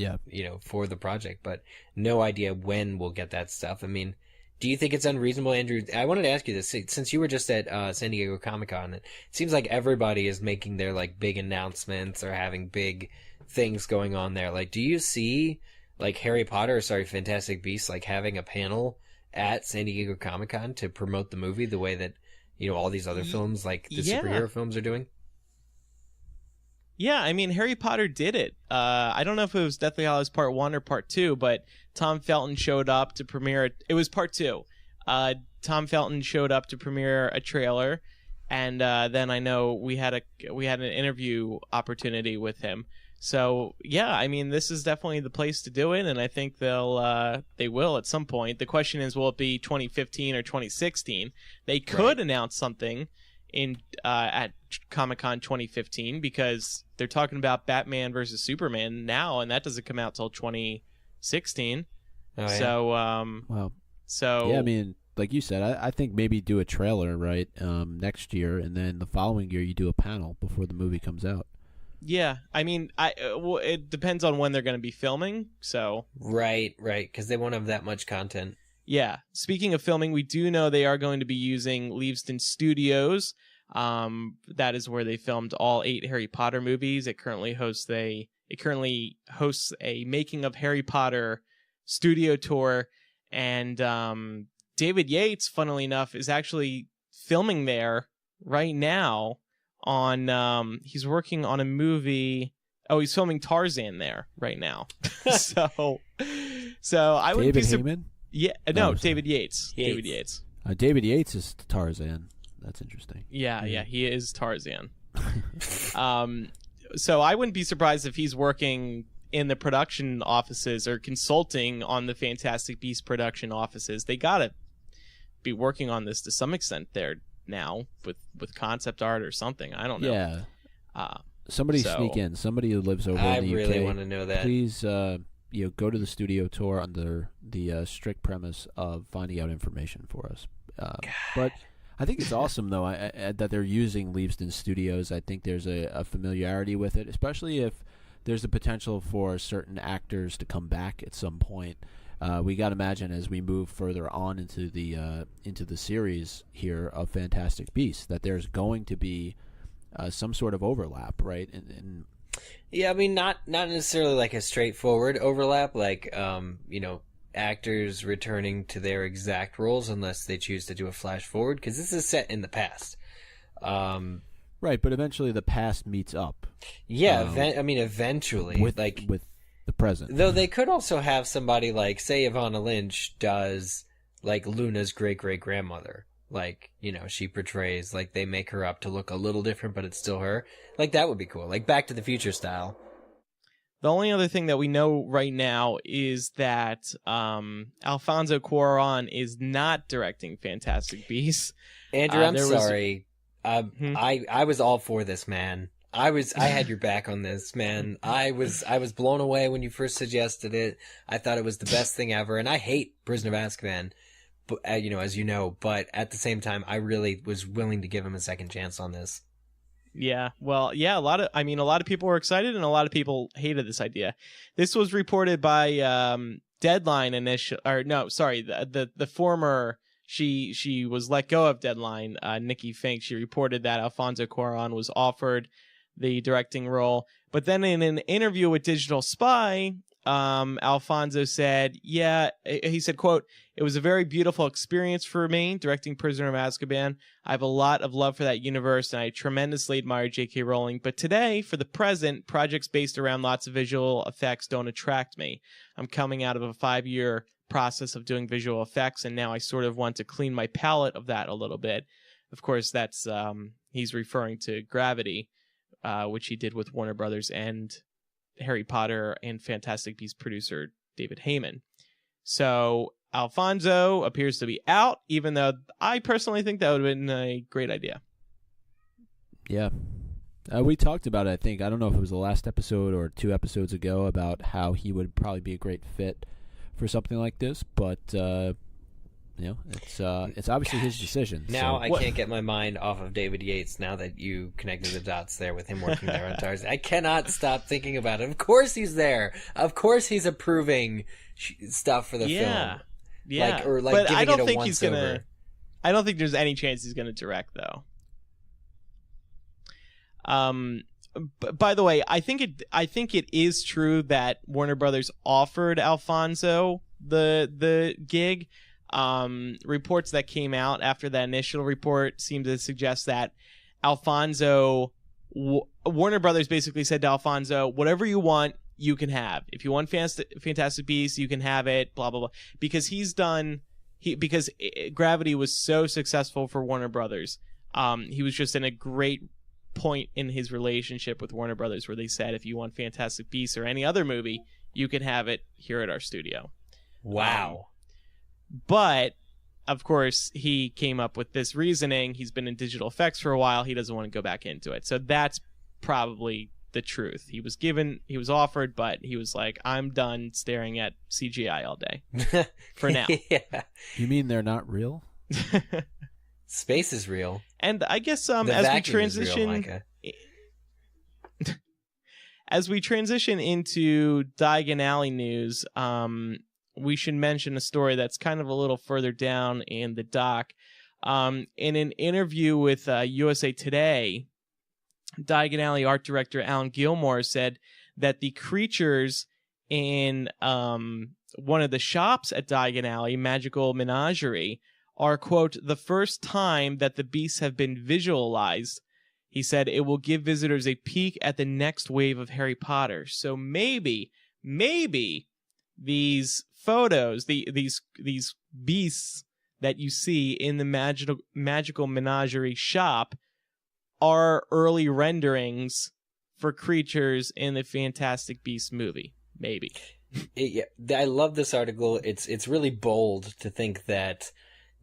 for the project, but no idea when we'll get that stuff. I mean, do you think it's unreasonable, Andrew? I wanted to ask you this, since you were just at San Diego Comic-Con. It seems like everybody is making their like big announcements or having big things going on there. Like, do you see like Fantastic Beasts like having a panel at San Diego Comic-Con to promote the movie the way that all these other films like the superhero films are doing? Yeah, I mean, Harry Potter did it. I don't know if it was Deathly Hallows Part 1 or Part 2, but Tom Felton showed up to premiere it. It was Part 2. Tom Felton showed up to premiere a trailer, and then I know we had an interview opportunity with him. So, yeah, I mean, this is definitely the place to do it, and I think they will at some point. The question is, will it be 2015 or 2016? They could announce something at Comic-Con 2015 because they're talking about Batman versus Superman now, and that doesn't come out till 2016. Oh, yeah. So, well, so yeah, I mean, like you said, I think maybe do a trailer right next year, and then the following year you do a panel before the movie comes out. Yeah, I mean, well, it depends on when they're going to be filming. So right, because they won't have that much content. Yeah. Speaking of filming, we do know they are going to be using Leavesden Studios. That is where they filmed all 8 Harry Potter movies. It currently hosts a Making of Harry Potter studio tour, and David Yates, funnily enough, is actually filming there right now. He's working on a movie. Oh, he's filming Tarzan there right now. so I wouldn't David be Heyman? Yeah, no, David Yates. David Yates. David Yates is Tarzan. That's interesting. Yeah, he is Tarzan. So I wouldn't be surprised if he's working in the production offices or consulting on the Fantastic Beasts production offices. They gotta be working on this to some extent there now with concept art or something. I don't know. Yeah. Somebody sneak in. Somebody who lives over in the UK. I really want to know that. Please, go to the studio tour under the strict premise of finding out information for us. But I think it's awesome, though, that they're using Leavesden Studios. I think there's a familiarity with it, especially if there's a potential for certain actors to come back at some point. We got to imagine as we move further on into the series here of Fantastic Beasts that there's going to be some sort of overlap, right? And yeah, I mean, not necessarily like a straightforward overlap, like actors returning to their exact roles unless they choose to do a flash forward, because this is set in the past. Right, but eventually the past meets up. Yeah, eventually, with the present. Though they could also have somebody like, say, Ivana Lynch does like Luna's great-great-grandmother. Like, she portrays, like, they make her up to look a little different, but it's still her. Like, that would be cool. Like, Back to the Future style. The only other thing that we know right now is that Alfonso Cuarón is not directing Fantastic Beasts. Andrew, I'm sorry. I was all for this, man. I had your back on this, man. I was blown away when you first suggested it. I thought it was the best thing ever, and I hate Prisoner of Azkaban, but, as you know. But at the same time, I really was willing to give him a second chance on this. Yeah, well, yeah, a lot of people were excited and a lot of people hated this idea. This was reported by Deadline the former. She was let go of Deadline, Nikki Fink. She reported that Alfonso Cuarón was offered the directing role, but then in an interview with Digital Spy, Alfonso said, he said, quote, "It was a very beautiful experience for me directing Prisoner of Azkaban. I have a lot of love for that universe and I tremendously admire J.K. Rowling. But today, for the present, projects based around lots of visual effects don't attract me. I'm coming out of a 5-year process of doing visual effects and now I sort of want to clean my palette of that a little bit." Of course, that's he's referring to Gravity, which he did with Warner Brothers and Harry Potter and Fantastic Beasts producer David Heyman. So Alfonso appears to be out, even though I personally think that would have been a great idea. Yeah. We talked about it, I think. I don't know if it was the last episode or 2 episodes ago about how he would probably be a great fit for something like this, but it's obviously his decision. Now I can't get my mind off of David Yates now that you connected the dots there with him working there on Tarzan. I cannot stop thinking about it. Of course he's there. Of course he's approving stuff for the film. Yeah, but I don't think he's gonna. I don't think there's any chance he's gonna direct though. By the way, I think it is true that Warner Brothers offered Alfonso the gig. Reports that came out after that initial report seem to suggest that Alfonso Warner Brothers basically said to Alfonso, whatever you want, you can have. If you want Fantastic Beasts, you can have it, blah, blah, blah. Because because Gravity was so successful for Warner Brothers. He was just in a great point in his relationship with Warner Brothers where they said, if you want Fantastic Beasts or any other movie, you can have it here at our studio. Wow. But, of course, he came up with this reasoning. He's been in digital effects for a while. He doesn't want to go back into it. So that's probably the truth. He was offered, but he was like, I'm done staring at CGI all day for now. Yeah. You mean they're not real? Space is real. And I guess The as we vacuum is real, transition Micah. as we transition into Diagon Alley news, we should mention a story that's kind of a little further down in the doc. In an interview with USA Today, Diagon Alley art director Alan Gilmore said that the creatures in one of the shops at Diagon Alley, Magical Menagerie, are, quote, the first time that the beasts have been visualized. He said it will give visitors a peek at the next wave of Harry Potter. So maybe these photos, these beasts that you see in the Magical Menagerie shop are early renderings for creatures in the Fantastic Beasts movie. Maybe. I love this article. It's really bold to think that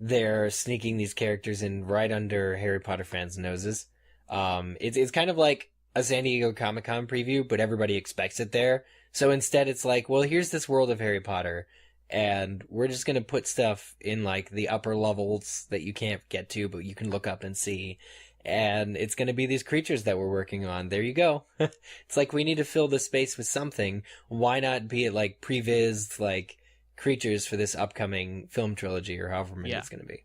they're sneaking these characters in right under Harry Potter fans' noses. It's kind of like a San Diego Comic-Con preview, but everybody expects it there. So instead it's like, well, here's this world of Harry Potter, and we're just going to put stuff in like the upper levels that you can't get to, but you can look up and see. And it's going to be these creatures that we're working on. There you go. It's like, we need to fill the space with something. Why not be it like previs, like creatures for this upcoming film trilogy or however many it's going to be.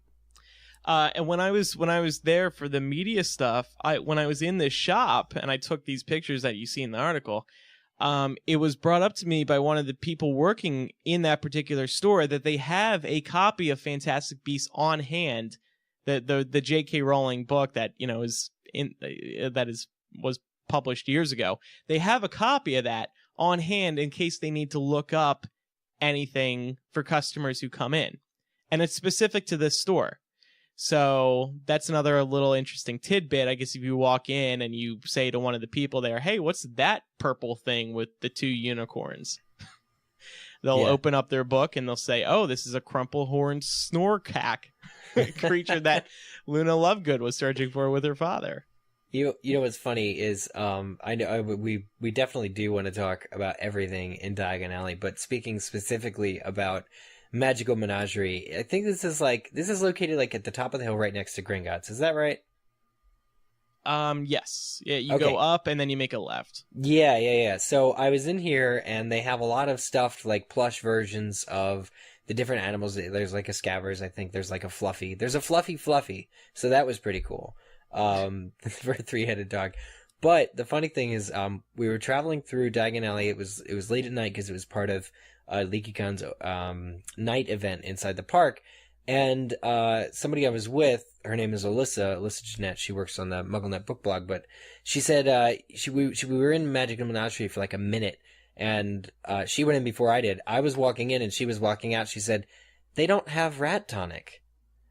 And when I was there for the media stuff, when I was in this shop and I took these pictures that you see in the article, it was brought up to me by one of the people working in that particular store that they have a copy of Fantastic Beasts on hand, the J.K. Rowling book that was published years ago. They have a copy of that on hand in case they need to look up anything for customers who come in, and it's specific to this store. So that's another little interesting tidbit. I guess if you walk in and you say to one of the people there, hey, what's that purple thing with the two unicorns? They'll open up their book and they'll say, oh, this is a crumple-horned snorcack creature that Luna Lovegood was searching for with her father. You know what's funny is I know we definitely do want to talk about everything in Diagon Alley, but speaking specifically about Magical Menagerie, I think this is located like at the top of the hill right next to Gringotts. Is that right? Yes. Yeah, you go up and then you make a left. Yeah. So I was in here and they have a lot of stuffed like plush versions of the different animals. There's like a Scabbers, I think there's like a Fluffy. There's a Fluffy. So that was pretty cool. For a 3-headed dog. But the funny thing is, we were traveling through Diagon Alley. It was late at night because it was part of LeakyCon's night event inside the park. And somebody I was with, her name is Alyssa Jeanette. She works on the MuggleNet book blog. But she said we were in Magical Menagerie for like a minute, and she went in before I did. I was walking in and she was walking out. She said, "They don't have rat tonic,"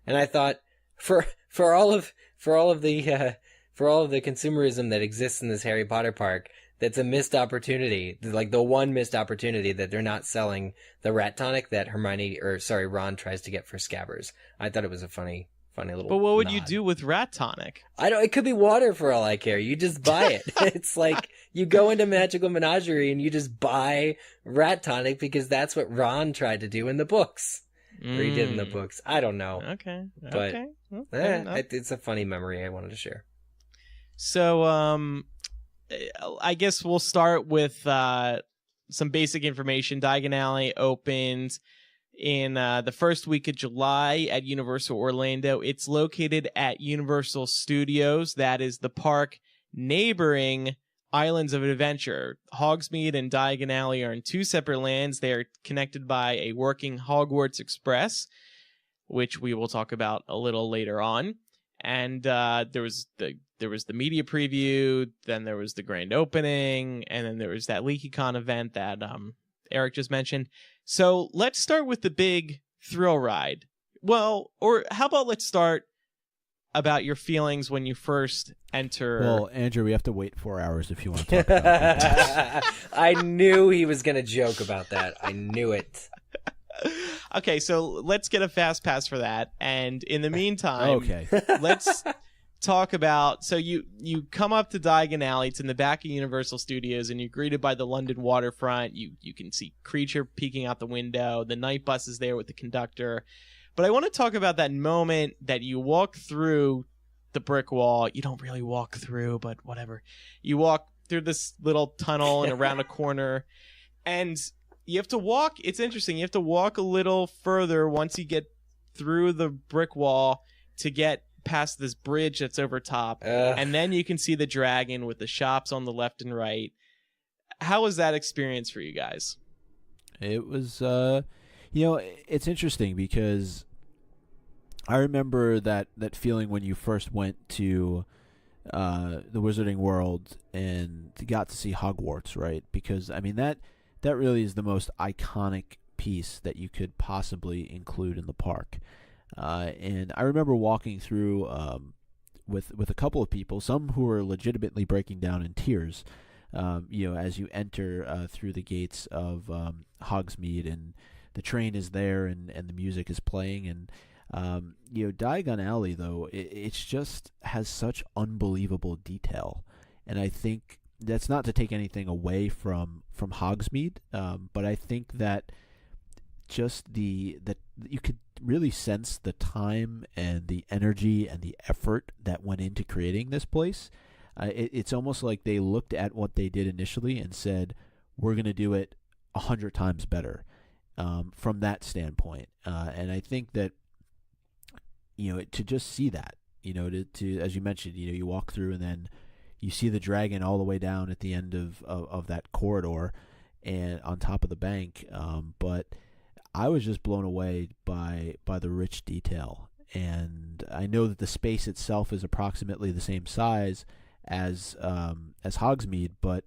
and I thought, for all of the consumerism that exists in this Harry Potter park, that's a missed opportunity. Like the one missed opportunity that they're not selling the rat tonic that Ron tries to get for Scabbers. I thought it was a funny little. But what would you nod. do with rat tonic? It could be water for all I care. You just buy it. It's like you go into Magical Menagerie and you just buy rat tonic because that's what Ron tried to do in the books. Or he did in the books. I don't know. Okay. But Well, it's a funny memory I wanted to share. So, I guess we'll start with some basic information. Diagon Alley opened in the first week of July at Universal Orlando. It's located at Universal Studios. That is the park neighboring Islands of Adventure. Hogsmeade and Diagon Alley are in two separate lands. They are connected by a working Hogwarts Express, which we will talk about a little later on. And there was the media preview, then there was the grand opening, and then there was that LeakyCon event that Eric just mentioned. So let's start with the big thrill ride. Well, or how about let's start about your feelings when you first enter. Well, Andrew, we have to wait 4 hours if you want to talk about it. I knew he was going to joke about that. I knew it. Okay, so let's get a fast pass for that. And in the meantime, okay, let's talk about, so you come up to Diagon Alley. It's in the back of Universal Studios, and you're greeted by the London waterfront. You can see Creature peeking out the window. The night bus is there with the conductor. But I want to talk about that moment that you walk through the brick wall. You don't really walk through, but whatever. You walk through this little tunnel and around a corner, and you have to walk. It's interesting. You have to walk a little further once you get through the brick wall to get past this bridge that's over top. And then you can see the dragon with the shops on the left and right. How was that experience for you guys? It was, it's interesting because I remember that feeling when you first went to the Wizarding World and got to see Hogwarts, right? Because, I mean, that really is the most iconic piece that you could possibly include in the park. And I remember walking through with a couple of people, some who were legitimately breaking down in tears, as you enter through the gates of Hogsmeade, and the train is there and the music is playing. And, Diagon Alley, though, it's just has such unbelievable detail. And I think that's not to take anything away from Hogsmeade, but I think that just that you could really sense the time and the energy and the effort that went into creating this place. It's almost like they looked at what they did initially and said, we're going to do it 100 times better from that standpoint. And I think that, to just see that, to as you mentioned, you walk through and then you see the dragon all the way down at the end of that corridor and on top of the bank. But I was just blown away by the rich detail. And I know that the space itself is approximately the same size as Hogsmeade, but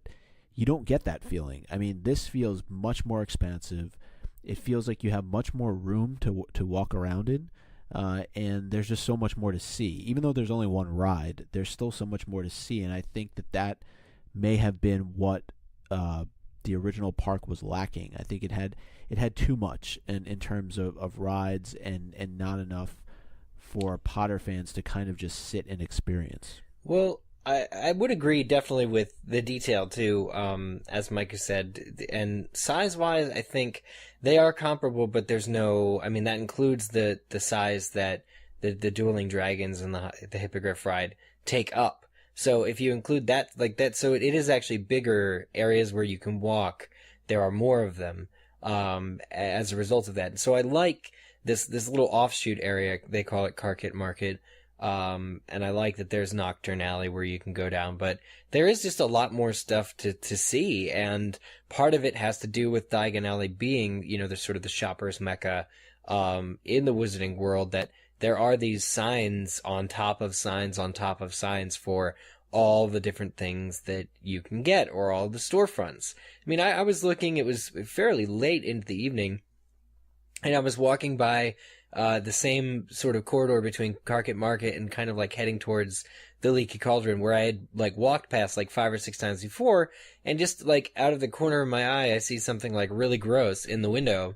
you don't get that feeling. I mean, this feels much more expansive. It feels like you have much more room to walk around in. And there's just so much more to see. Even though there's only one ride, there's still so much more to see, and I think that may have been what the original park was lacking. I think it had too much in terms of rides and not enough for Potter fans to kind of just sit and experience. Well, I would agree definitely with the detail too, as Micah said, and size-wise, I think they are comparable, but there's no, I mean, that includes the size that the dueling dragons and the hippogriff ride take up. So if you include that, like that, so it is actually bigger areas where you can walk. There are more of them, as a result of that. So I like this little offshoot area. They call it Carkit Market. And I like that there's Nocturne Alley where you can go down, but there is just a lot more stuff to see, and part of it has to do with Diagon Alley being, the sort of the shopper's mecca, in the Wizarding World, that there are these signs on top of signs on top of signs for all the different things that you can get, or all the storefronts. I mean, I was looking, it was fairly late into the evening, and I was walking by the same sort of corridor between Carkit Market and kind of like heading towards the Leaky Cauldron, where I had like walked past like 5 or 6 times before, and just like out of the corner of my eye, I see something like really gross in the window.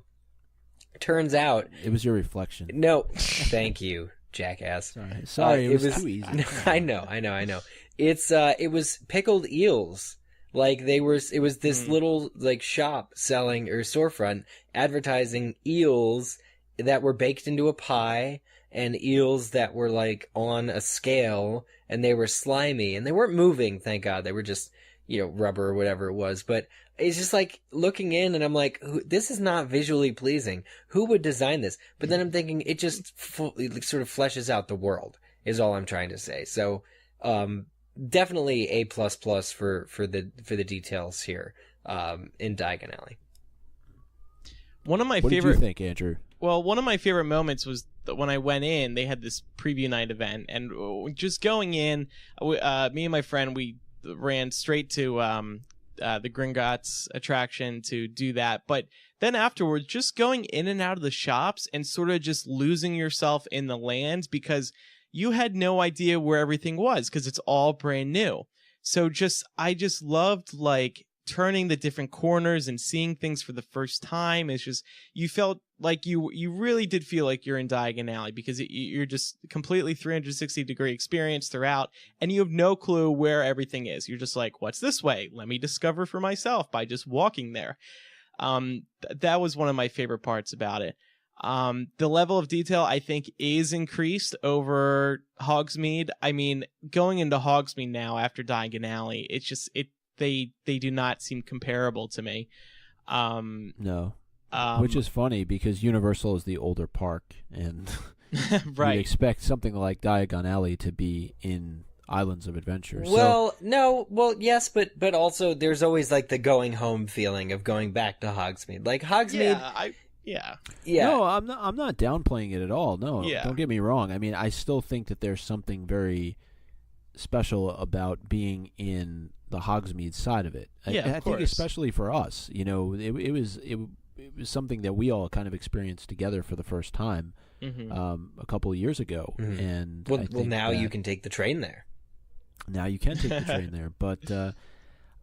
Turns out it was your reflection. No, thank you, jackass. Sorry, it was too easy. I know. It was pickled eels. Like it was this little like shop selling, or storefront advertising eels that were baked into a pie, and eels that were like on a scale, and they were slimy, and they weren't moving, thank God. They were just, rubber or whatever it was. But it's just like looking in, and I'm like, this is not visually pleasing. Who would design this? But then I'm thinking it just it sort of fleshes out the world, is all I'm trying to say. So, definitely A++ for the details here, in Diagon Alley. One of my What favorite. did you think, Andrew? Well, one of my favorite moments was when I went in. They had this preview night event, and just going in, me and my friend, we ran straight to the Gringotts attraction to do that. But then afterwards, just going in and out of the shops and sort of just losing yourself in the land because you had no idea where everything was because it's all brand new. So I just loved like turning the different corners and seeing things for the first time. It's just, you felt like you really did feel like you're in Diagon Alley because you're just completely 360-degree experience throughout, and you have no clue where everything is. You're just like, what's this way? Let me discover for myself by just walking there. That was one of my favorite parts about it. The level of detail, I think, is increased over Hogsmeade. I mean, going into Hogsmeade now after Diagon Alley, it's just, they do not seem comparable to me. No. Which is funny because Universal is the older park, and right. you'd expect something like Diagon Alley to be in Islands of Adventure. Well, no, well, yes, but also there's always like the going home feeling of going back to Hogsmeade. Like Hogsmeade, yeah. No, I'm not downplaying it at all. No, yeah. Don't get me wrong. I mean, I still think that there's something very special about being in the Hogsmeade side of it. I think especially for us, you know, it was something that we all kind of experienced together for the first time a couple of years ago. Mm-hmm. And well, now you can take the train there. Now you can take the train there, but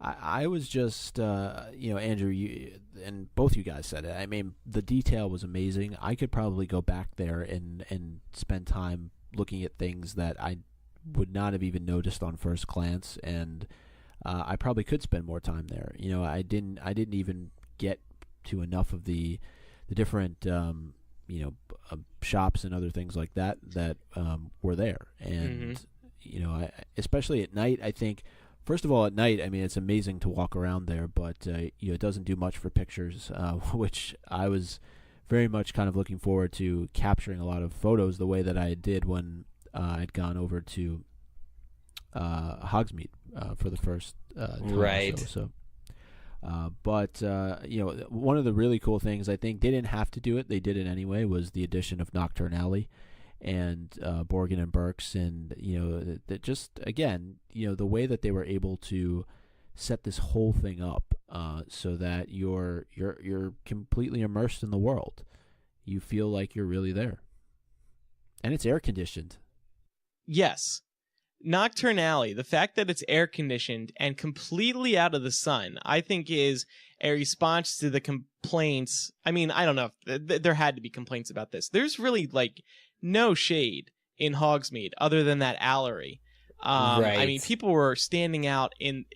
I was just, Andrew, you and both you guys said it. I mean, the detail was amazing. I could probably go back there and spend time looking at things that I would not have even noticed on first glance, and I probably could spend more time there. You know, I didn't even get to enough of the different shops and other things like that were there, and you know, especially at night, I think. First of all, at night, I mean, it's amazing to walk around there, but it doesn't do much for pictures, which I was very much kind of looking forward to capturing a lot of photos the way that I did when I'd gone over to Hogsmeade for the first time. Right. But one of the really cool things, I think they didn't have to do it, they did it anyway, was the addition of Nocturne Alley and Borgin and Burke's, and that just, again, the way that they were able to set this whole thing up so that you're completely immersed in the world. You feel like you're really there, and it's air conditioned. Yes. Nocturne Alley, the fact that it's air conditioned and completely out of the sun, I think is a response to the complaints. I mean, I don't know if there had to be complaints about this. There's really like no shade in Hogsmeade other than that allery. Right. I mean, people were standing out in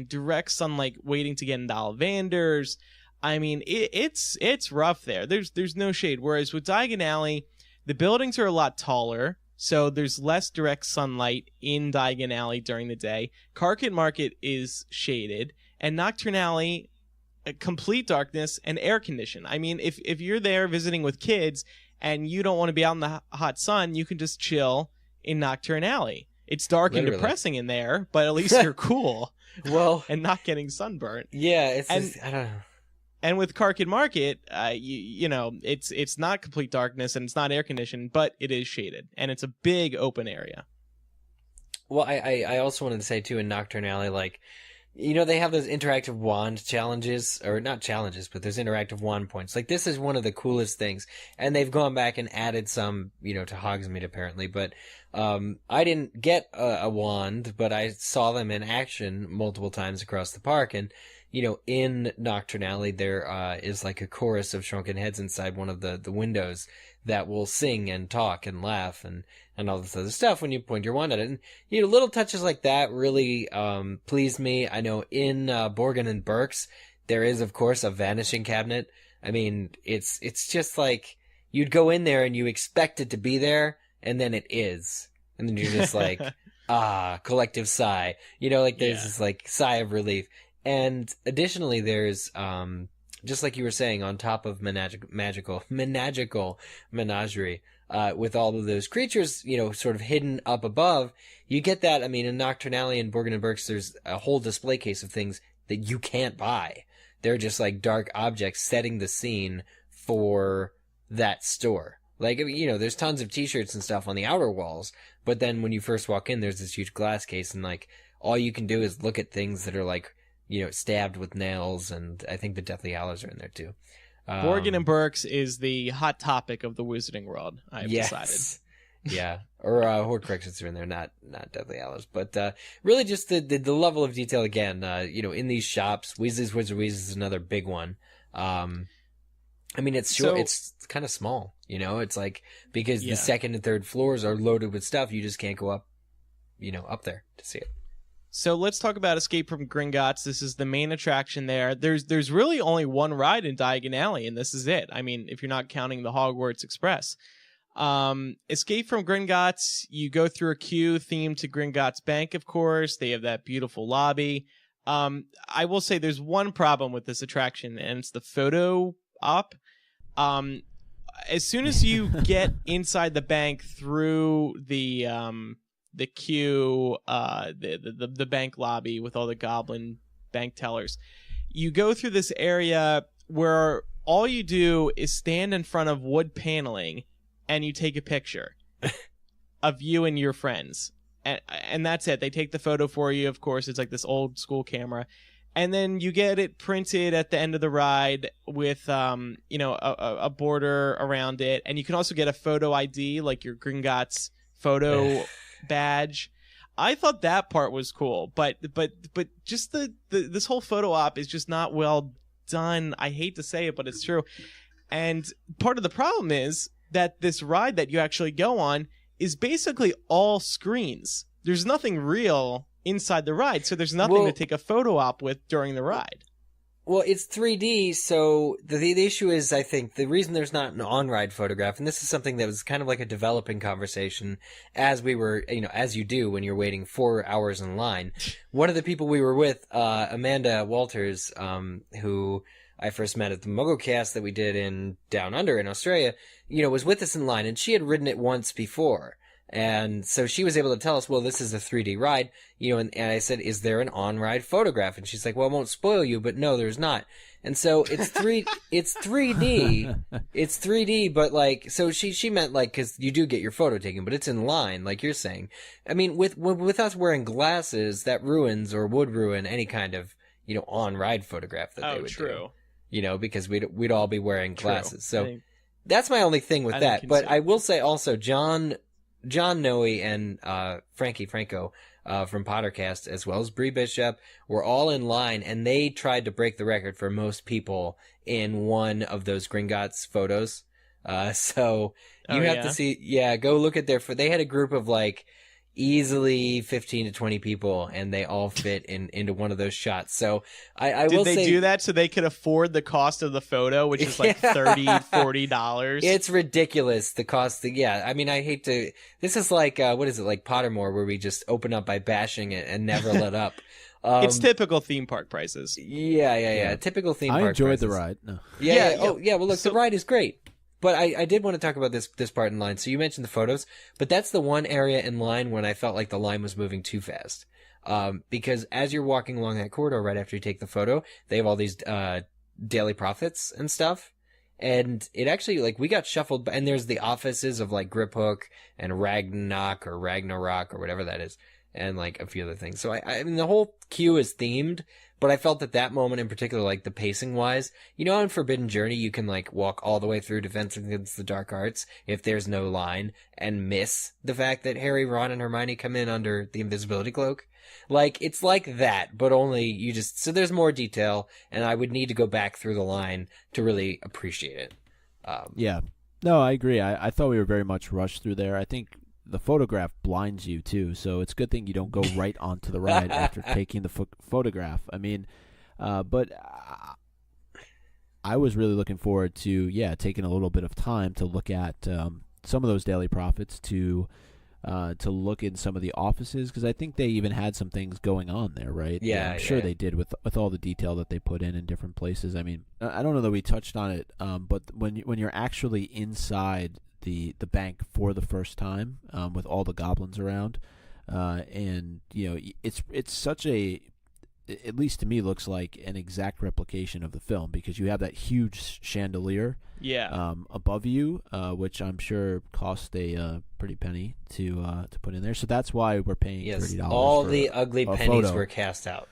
direct sunlight waiting to get into Ollivanders. I mean, it's rough there. There's no shade. Whereas with Diagon Alley, the buildings are a lot taller, so there's less direct sunlight in Diagon Alley during the day. Carket Market is shaded, and Nocturne Alley, complete darkness and air condition. I mean, if you're there visiting with kids and you don't want to be out in the hot sun, you can just chill in Nocturne Alley. It's dark and depressing in there, but at least you're cool. Well, and not getting sunburnt. Yeah, I don't know. And with Carket Market, it's not complete darkness and it's not air conditioned, but it is shaded and it's a big open area. Well, I also wanted to say too, in Nocturne Alley, like, they have those interactive wand challenges, or not challenges, but there's interactive wand points. Like, this is one of the coolest things, and they've gone back and added some, to Hogsmeade apparently. But I didn't get a wand, but I saw them in action multiple times across the park, and in Nocturne Alley, there is like a chorus of shrunken heads inside one of the windows that will sing and talk and laugh and all this other stuff when you point your wand at it. And, little touches like that really pleased me. I know in Borgin and Burke's, there is, of course, a vanishing cabinet. I mean, it's just like you'd go in there and you expect it to be there, and then it is. And then you're just like, collective sigh. There's this like sigh of relief. And additionally, there's, just like you were saying, on top of magical menagerie, with all of those creatures, sort of hidden up above, you get that. I mean, in Nocturne Alley and Borgin and Burke's, there's a whole display case of things that you can't buy. They're just like dark objects setting the scene for that store. Like, I mean, you know, there's tons of t-shirts and stuff on the outer walls, but then when you first walk in, there's this huge glass case, and like, all you can do is look at things that are like, you know, stabbed with nails, and I think the Deathly Hallows are in there too. Borgin and Burks is the hot topic of the Wizarding world, I've decided. Yeah, or Horcruxes are in there, not Deathly Hallows, but really just the level of detail again. You know, in these shops, Weasley's Wizard Weasel is another big one. I mean, it's short, it's kind of small, you know. It's like because the second and third floors are loaded with stuff, you just can't go up, you know, up there to see it. So let's talk about Escape from Gringotts. This is the main attraction there. There's really only one ride in Diagon Alley, and this is it. I mean, if you're not counting the Hogwarts Express. Escape from Gringotts, you go through a queue themed to Gringotts Bank, of course. They have that beautiful lobby. I will say there's one problem with this attraction, and it's the photo op. As soon as you get inside the bank through the queue, the bank lobby with all the goblin bank tellers, you go through this area where all you do is stand in front of wood paneling and you take a picture of you and your friends. And that's it. They take the photo for you. Of course, it's like this old school camera. And then you get it printed at the end of the ride with, you know, a border around it. And you can also get a photo ID, like your Gringotts photo badge. I thought that part was cool, but just this whole photo op is just not well done. I hate to say it, but it's true. And part of the problem is that this ride that you actually go on is basically all screens. There's nothing real inside the ride, so there's nothing to take a photo op with during the ride. Well, it's 3D, so the issue is, I think, the reason there's not an on-ride photograph, and this is something that was kind of like a developing conversation as we were, you know, as you do when you're waiting 4 hours in line. One of the people we were with, Amanda Walters, who I first met at the MuggleCast that we did in Down Under in Australia, you know, was with us in line, and she had ridden it once before. And so she was able to tell us, well, this is a 3D ride, you know, and I said, is there an on-ride photograph? And she's like, well, I won't spoil you, but no, there's not. And so it's 3D, it's 3D, but like, so she meant like, cause you do get your photo taken, but it's in line, like you're saying. I mean, with us wearing glasses, that ruins or would ruin any kind of, you know, on-ride photograph that they would do. You know, because we'd all be wearing glasses. So that's my only thing with that. But I will say also, John Noe and Frankie Franco from Pottercast, as well as Bree Bishop, were all in line, and they tried to break the record for most people in one of those Gringotts photos. So you have to see, go look at they had a group of like easily 15 to 20 people, and they all fit into one of those shots. So I will say... Did they do that so they could afford the cost of the photo, which is like $30-$40? It's ridiculous, the cost. I mean, I hate to... This is like, what is it, like Pottermore, where we just open up by bashing it and never let up. It's typical theme park prices. Yeah. Typical theme park prices. I enjoyed the ride. No. Well, look, the ride is great. But I did want to talk about this part in line. So you mentioned the photos, but that's the one area in line when I felt like the line was moving too fast. Because as you're walking along that corridor right after you take the photo, they have all these daily profits and stuff. And it actually, like, we got shuffled, and there's the offices of, like, Griphook and Ragnarok or whatever that is, and, like, a few other things. So, I mean, the whole queue is themed, but I felt that moment in particular, like, the pacing-wise, you know, on Forbidden Journey, you can, like, walk all the way through Defense Against the Dark Arts if there's no line, and miss the fact that Harry, Ron, and Hermione come in under the invisibility cloak. Like, it's like that, but only so there's more detail, and I would need to go back through the line to really appreciate it. Yeah. No, I agree. I thought we were very much rushed through there. I think the photograph blinds you, too, so it's a good thing you don't go right onto the ride after taking the photograph. I mean, but I was really looking forward to, taking a little bit of time to look at some of those daily profits, to look in some of the offices, because I think they even had some things going on there, right? Yeah, I'm sure they did with all the detail that they put in different places. I mean, I don't know that we touched on it, but when you're actually inside the bank for the first time, with all the goblins around, and you know, it's such a at least to me, looks like an exact replication of the film because you have that huge chandelier above you, which I'm sure cost a pretty penny to put in there. So that's why we're paying $30. All for the ugly pennies photo. were cast out.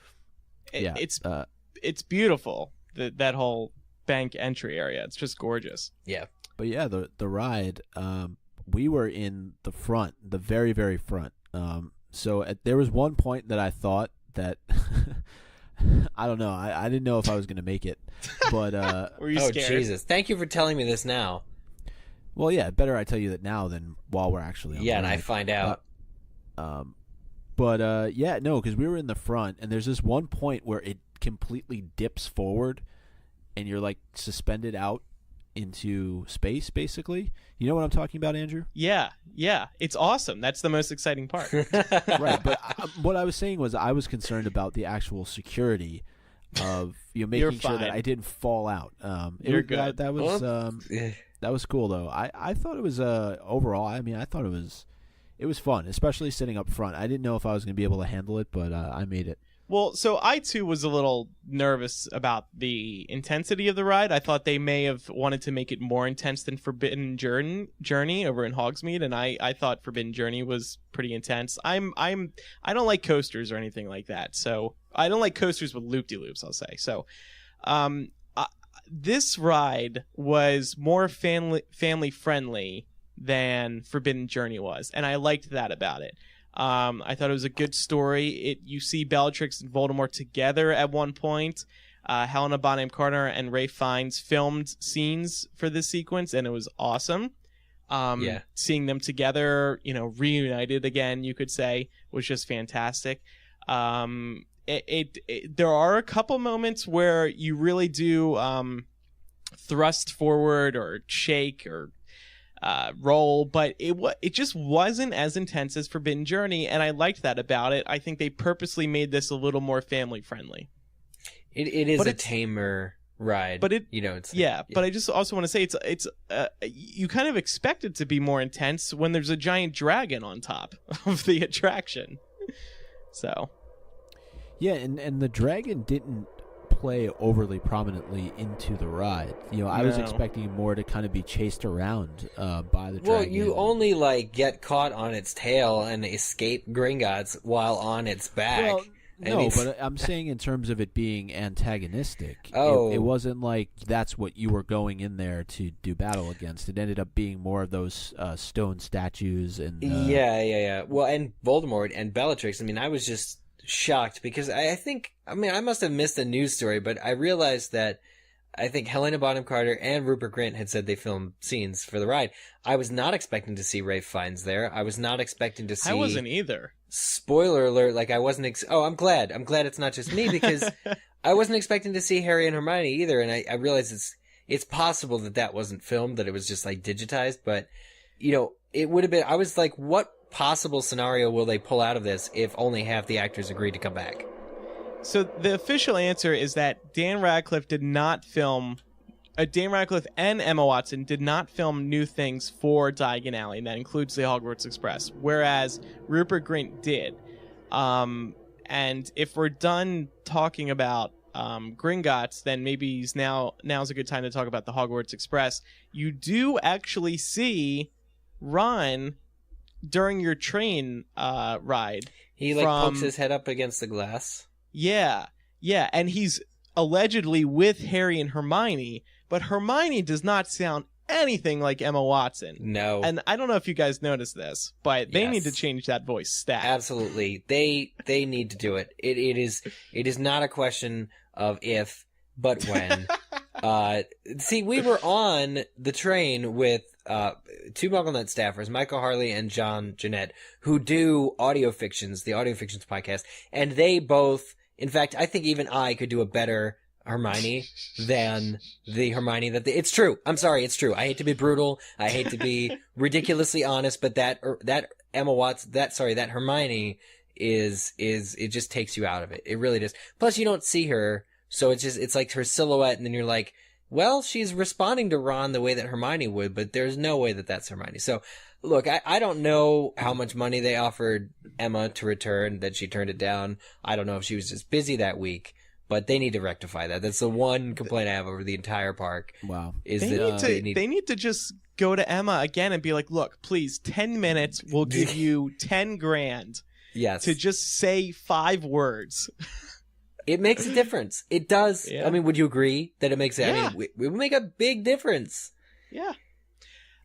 It's beautiful. That whole bank entry area. It's just gorgeous. Yeah. But yeah, the ride, we were in the front, the very, very front. So there was one point that I thought that I don't know. I didn't know if I was going to make it, but were you scared? Jesus! Thank you for telling me this now. Well, yeah, better I tell you that now than while we're actually on the and ride. I find out. Yeah, no, because we were in the front, and there's this one point where it completely dips forward, and you're like suspended out into space, basically. You know what I'm talking about, Andrew? Yeah, it's awesome. That's the most exciting part. Right, but what I was saying was I was concerned about the actual security of making sure that I didn't fall out. You're good. That was cool though. I thought it was overall. I mean, I thought it was fun, especially sitting up front. I didn't know if I was going to be able to handle it, but I made it. Well, so I too was a little nervous about the intensity of the ride. I thought they may have wanted to make it more intense than Forbidden Journey over in Hogsmeade, and I thought Forbidden Journey was pretty intense. I don't like coasters or anything like that, so I don't like coasters with loop-de-loops, I'll say. So, this ride was more family friendly than Forbidden Journey was, and I liked that about it. I thought it was a good story. You see Bellatrix and Voldemort together at one point. Helena Bonham Carter and Ralph Fiennes filmed scenes for this sequence, and it was awesome. Seeing them together, reunited again, you could say, was just fantastic. There are a couple moments where you really do thrust forward or shake or roll, but it just wasn't as intense as Forbidden Journey, and I liked that about it. I think they purposely made this a little more family friendly. It is a tamer ride, but it's but I just also want to say it's you kind of expect it to be more intense when there's a giant dragon on top of the attraction. So yeah, and the dragon didn't play overly prominently into the ride. I was expecting more to kind of be chased around by the dragon. Well, you only get caught on its tail and escape Gringotts while on its back. Well, no, but I'm saying in terms of it being antagonistic. Oh. It wasn't like that's what you were going in there to do battle against. It ended up being more of those stone statues and yeah. Well, and Voldemort and Bellatrix. I mean, I was just shocked because I must have missed a news story, but I realized that I think Helena Bonham Carter and Rupert Grint had said they filmed scenes for the ride. I was not expecting to see Ralph Fiennes there. I was not expecting to see. I wasn't either. Spoiler alert! I wasn't. I'm glad. I'm glad it's not just me because I wasn't expecting to see Harry and Hermione either. And I realized it's possible that wasn't filmed, that it was just digitized. But it would have been. I was like, what possible scenario will they pull out of this if only half the actors agreed to come back? So the official answer is that Dan Radcliffe and Emma Watson did not film new things for Diagon Alley, and that includes the Hogwarts Express, whereas Rupert Grint did. And if we're done talking about Gringotts, then maybe now's a good time to talk about the Hogwarts Express. You do actually see Ron during your train ride. He pokes his head up against the glass. Yeah, and he's allegedly with Harry and Hermione, but Hermione does not sound anything like Emma Watson. No. And I don't know if you guys noticed this, but they need to change that voice stat. Absolutely. They need to do it. It is not a question of if, but when. See, we were on the train with two MuggleNet staffers, Michael Harley and John Jeanette, who do the Audio Fictions podcast, and they both, in fact, I think even I could do a better Hermione than the Hermione it's true. I'm sorry, it's true. I hate to be brutal. I hate to be ridiculously honest, but that Emma Watson, that Hermione is it just takes you out of it. It really does. Plus, you don't see her, so it's like her silhouette, and then you're like, well, she's responding to Ron the way that Hermione would, but there's no way that that's Hermione. So, look, I don't know how much money they offered Emma to return, that she turned it down. I don't know if she was just busy that week, but they need to rectify that. That's the one complaint I have over the entire park. Wow. They need to just go to Emma again and be like, look, please, 10 minutes, we'll give you 10 grand. Yes. To just say 5 words. It makes a difference. It does. Yeah. I mean, would you agree that it makes? Yeah. I mean, we would make a big difference. Yeah.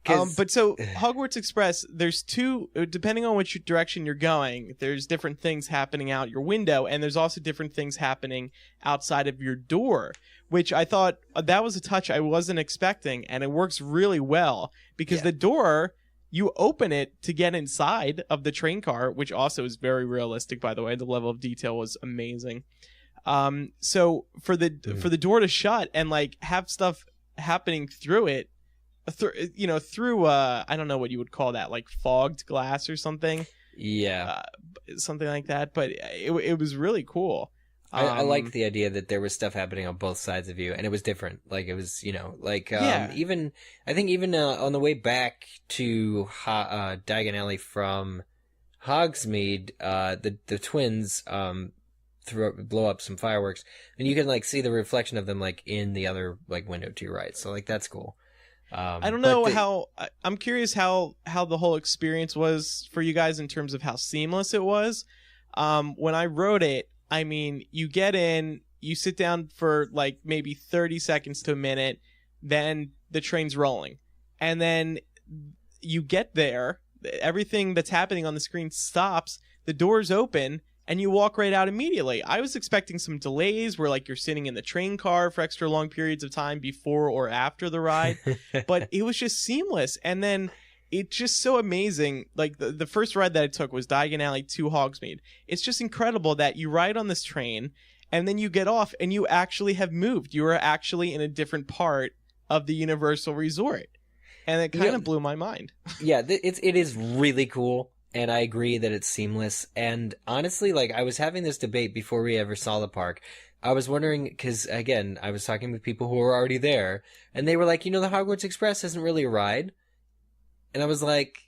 But so Hogwarts Express, there's 2, depending on which direction you're going, there's different things happening out your window, and there's also different things happening outside of your door, which I thought that was a touch I wasn't expecting, and it works really well because the door, you open it to get inside of the train car, which also is very realistic, by the way. The level of detail was amazing. So for the door to shut and like have stuff happening through it, through I don't know what you would call that, like fogged glass or something. Yeah, something like that. But it was really cool. I liked the idea that there was stuff happening on both sides of you, and it was different. Like it was, even I think even on the way back to Diagon Alley from Hogsmeade, the twins blow up some fireworks, and you can like see the reflection of them like in the other like window to your right. So like that's cool. I don't know I'm curious how the whole experience was for you guys in terms of how seamless it was. When I wrote it, I mean, you get in, you sit down for like maybe 30 seconds to a minute, then the train's rolling. And then you get there, everything that's happening on the screen stops, the doors open, and you walk right out immediately. I was expecting some delays where like you're sitting in the train car for extra long periods of time before or after the ride, but it was just seamless. And then it's just so amazing. Like the first ride that I took was Diagon Alley to Hogsmeade. It's just incredible that you ride on this train and then you get off and you actually have moved. You are actually in a different part of the Universal Resort. And it kind of blew my mind. Yeah, it is really cool. And I agree that it's seamless. And honestly, like I was having this debate before we ever saw the park. I was wondering, because again, I was talking with people who were already there, and they were like, the Hogwarts Express isn't really a ride. And I was like,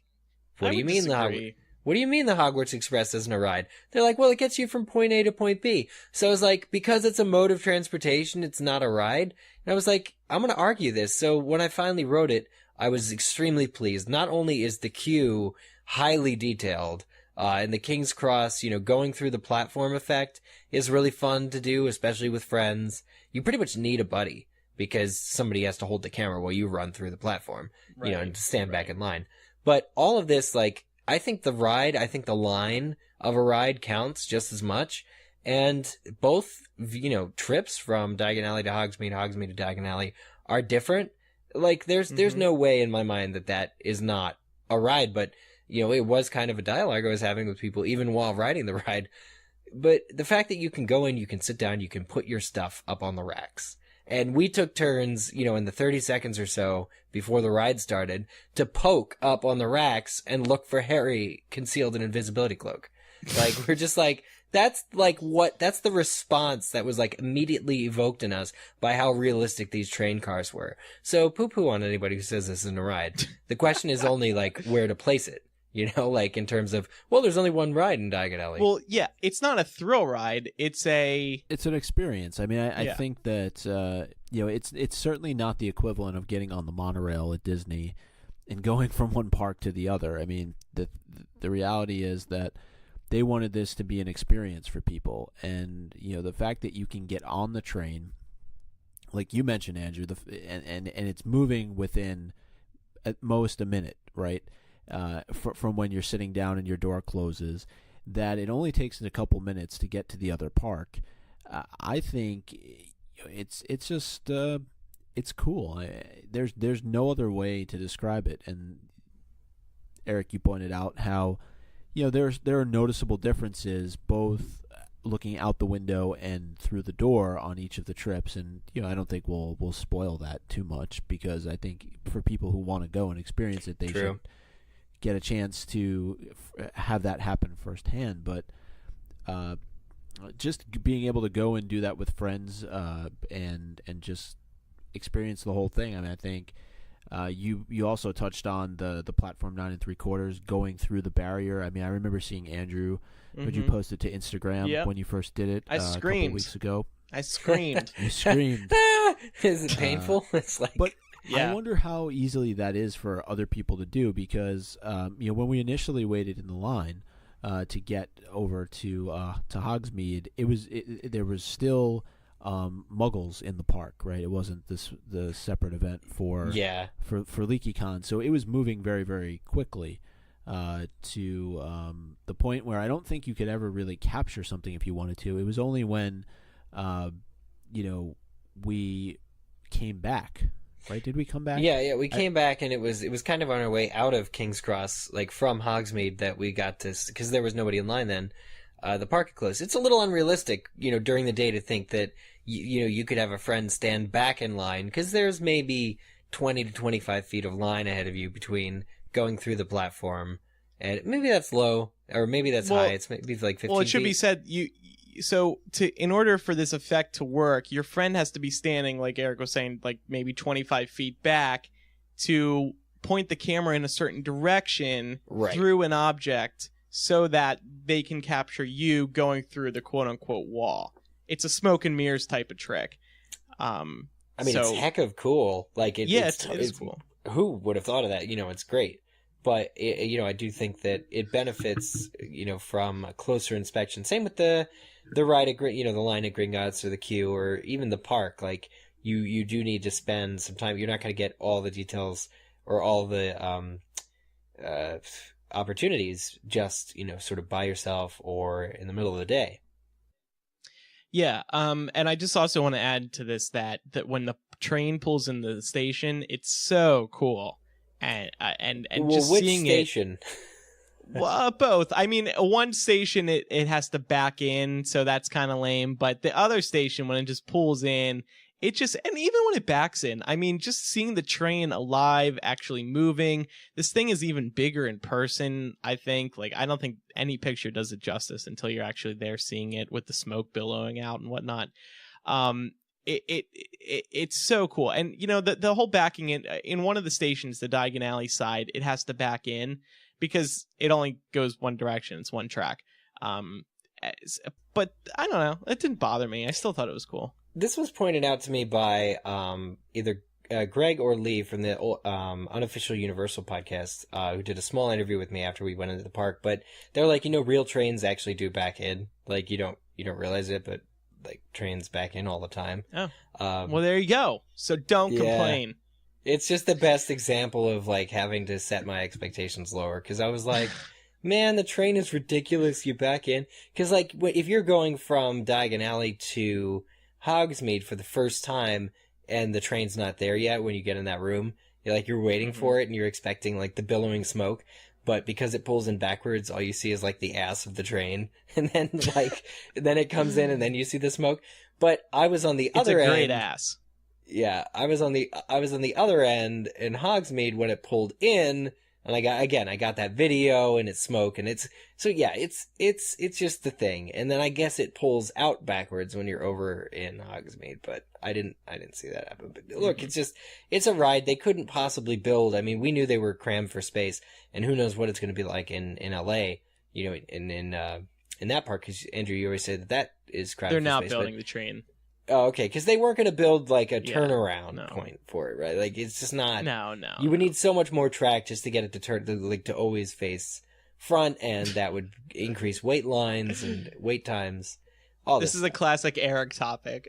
what do you mean the Hogwarts Express isn't a ride? They're like, well, it gets you from point A to point B. So I was like, because it's a mode of transportation, it's not a ride. And I was like, I'm going to argue this. So when I finally wrote it, I was extremely pleased. Not only is the queue highly detailed, and the King's Cross, going through the platform effect is really fun to do, especially with friends. You pretty much need a buddy because somebody has to hold the camera while you run through the platform, and stand back in line. But all of this, like, I think the line of a ride counts just as much. And both, trips from Diagon Alley to Hogsmeade, Hogsmeade to Diagon Alley are different. Like, there's no way in my mind that is not a ride, but it was kind of a dialogue I was having with people even while riding the ride. But the fact that you can go in, you can sit down, you can put your stuff up on the racks. And we took turns, in the 30 seconds or so before the ride started to poke up on the racks and look for Harry concealed in an invisibility cloak. Like, we're just like, that's the response that was like immediately evoked in us by how realistic these train cars were. So poo-poo on anybody who says this isn't a ride. The question is only like where to place it. Like in terms of, well, there's only one ride in Diagon Alley. Well, yeah, it's not a thrill ride. It's an experience. I mean, I think that, it's certainly not the equivalent of getting on the monorail at Disney and going from one park to the other. I mean, the reality is that they wanted this to be an experience for people. And, the fact that you can get on the train, like you mentioned, Andrew, and it's moving within at most a minute, right? From when you're sitting down and your door closes, that it only takes a couple minutes to get to the other park. I think it's just it's cool. There's no other way to describe it. And Eric, you pointed out how there are noticeable differences both looking out the window and through the door on each of the trips. And I don't think we'll spoil that too much, because I think for people who want to go and experience it, they should get a chance to have that happen firsthand. But just being able to go and do that with friends, and just experience the whole thing. I mean, I think you also touched on the platform 9 3/4 going through the barrier. I mean, I remember seeing Andrew when you posted to Instagram when you first did it. I a screamed couple weeks ago. I screamed. You screamed. Is it painful? It's like, but yeah. I wonder how easily that is for other people to do, because when we initially waited in the line to get over to Hogsmeade, there was still Muggles in the park, right? It wasn't the separate event for LeakyCon, so it was moving very, very quickly to the point where I don't think you could ever really capture something if you wanted to. It was only when we came back. Right? Did we come back? Yeah, we came back, and it was kind of on our way out of King's Cross, like from Hogsmeade, that we got to, because there was nobody in line then. The park had closed. It's a little unrealistic, during the day to think that you could have a friend stand back in line, because there's maybe 20 to 25 feet of line ahead of you between going through the platform, and maybe that's low, or maybe that's high. It's maybe like 15 feet. Well, it should be said, in order for this effect to work, your friend has to be standing, like Eric was saying, like maybe 25 feet back to point the camera in a certain direction through an object so that they can capture you going through the quote-unquote wall. It's a smoke and mirrors type of trick. It's heck of cool. Like it is cool. Who would have thought of that? It's great. But, I do think that it benefits, from a closer inspection. Same with the ride at, the line at Gringotts or the queue or even the park. Like, you do need to spend some time. You're not going to get all the details or all the opportunities just, sort of by yourself or in the middle of the day. Yeah, and I just also want to add to this that when the train pulls into the station, it's so cool. And just which seeing station? Well, both. I mean, one station it has to back in, so that's kind of lame. But the other station, when it just pulls in, and even when it backs in, I mean, just seeing the train alive, actually moving. This thing is even bigger in person, I think. Like, I don't think any picture does it justice until you're actually there seeing it with the smoke billowing out and whatnot. It's so cool. And the whole backing in one of the stations, the Diagon Alley side, it has to back in because it only goes one direction. It's one track. But I don't know, it didn't bother me. I still thought it was cool. This was pointed out to me by either Greg or Lee from the Unofficial Universal podcast, who did a small interview with me after we went into the park. But they're like, real trains actually do back in. Like, you don't realize it, but like trains back in all the time. Oh, well, there you go. So don't complain. It's just the best example of like having to set my expectations lower, because I was like, man, the train is ridiculous. You back in, because like if you're going from Diagon Alley to Hogsmeade for the first time and the train's not there yet, when you get in that room, you're waiting for it and you're expecting like the billowing smoke. But because it pulls in backwards, all you see is like the ass of the train, and then then it comes in, and then you see the smoke. But I was on the other end. It's a great ass. Yeah, I was on the other end in Hogsmeade when it pulled in, and I got that video and it's smoke, and it's just the thing. And then I guess it pulls out backwards when you're over in Hogsmeade, but I didn't see that happen. But look, it's a ride they couldn't possibly build. I mean, we knew they were crammed for space, and who knows what it's going to be like in LA, in that park, because Andrew, you always said that is crammed for space. They're now building the train. Oh, okay, because they weren't going to build like a turnaround point for it, right? Like, it's just not. No. You would need so much more track just to get it to turn, to always face front, and that would increase wait lines and wait times. This is a classic Eric topic.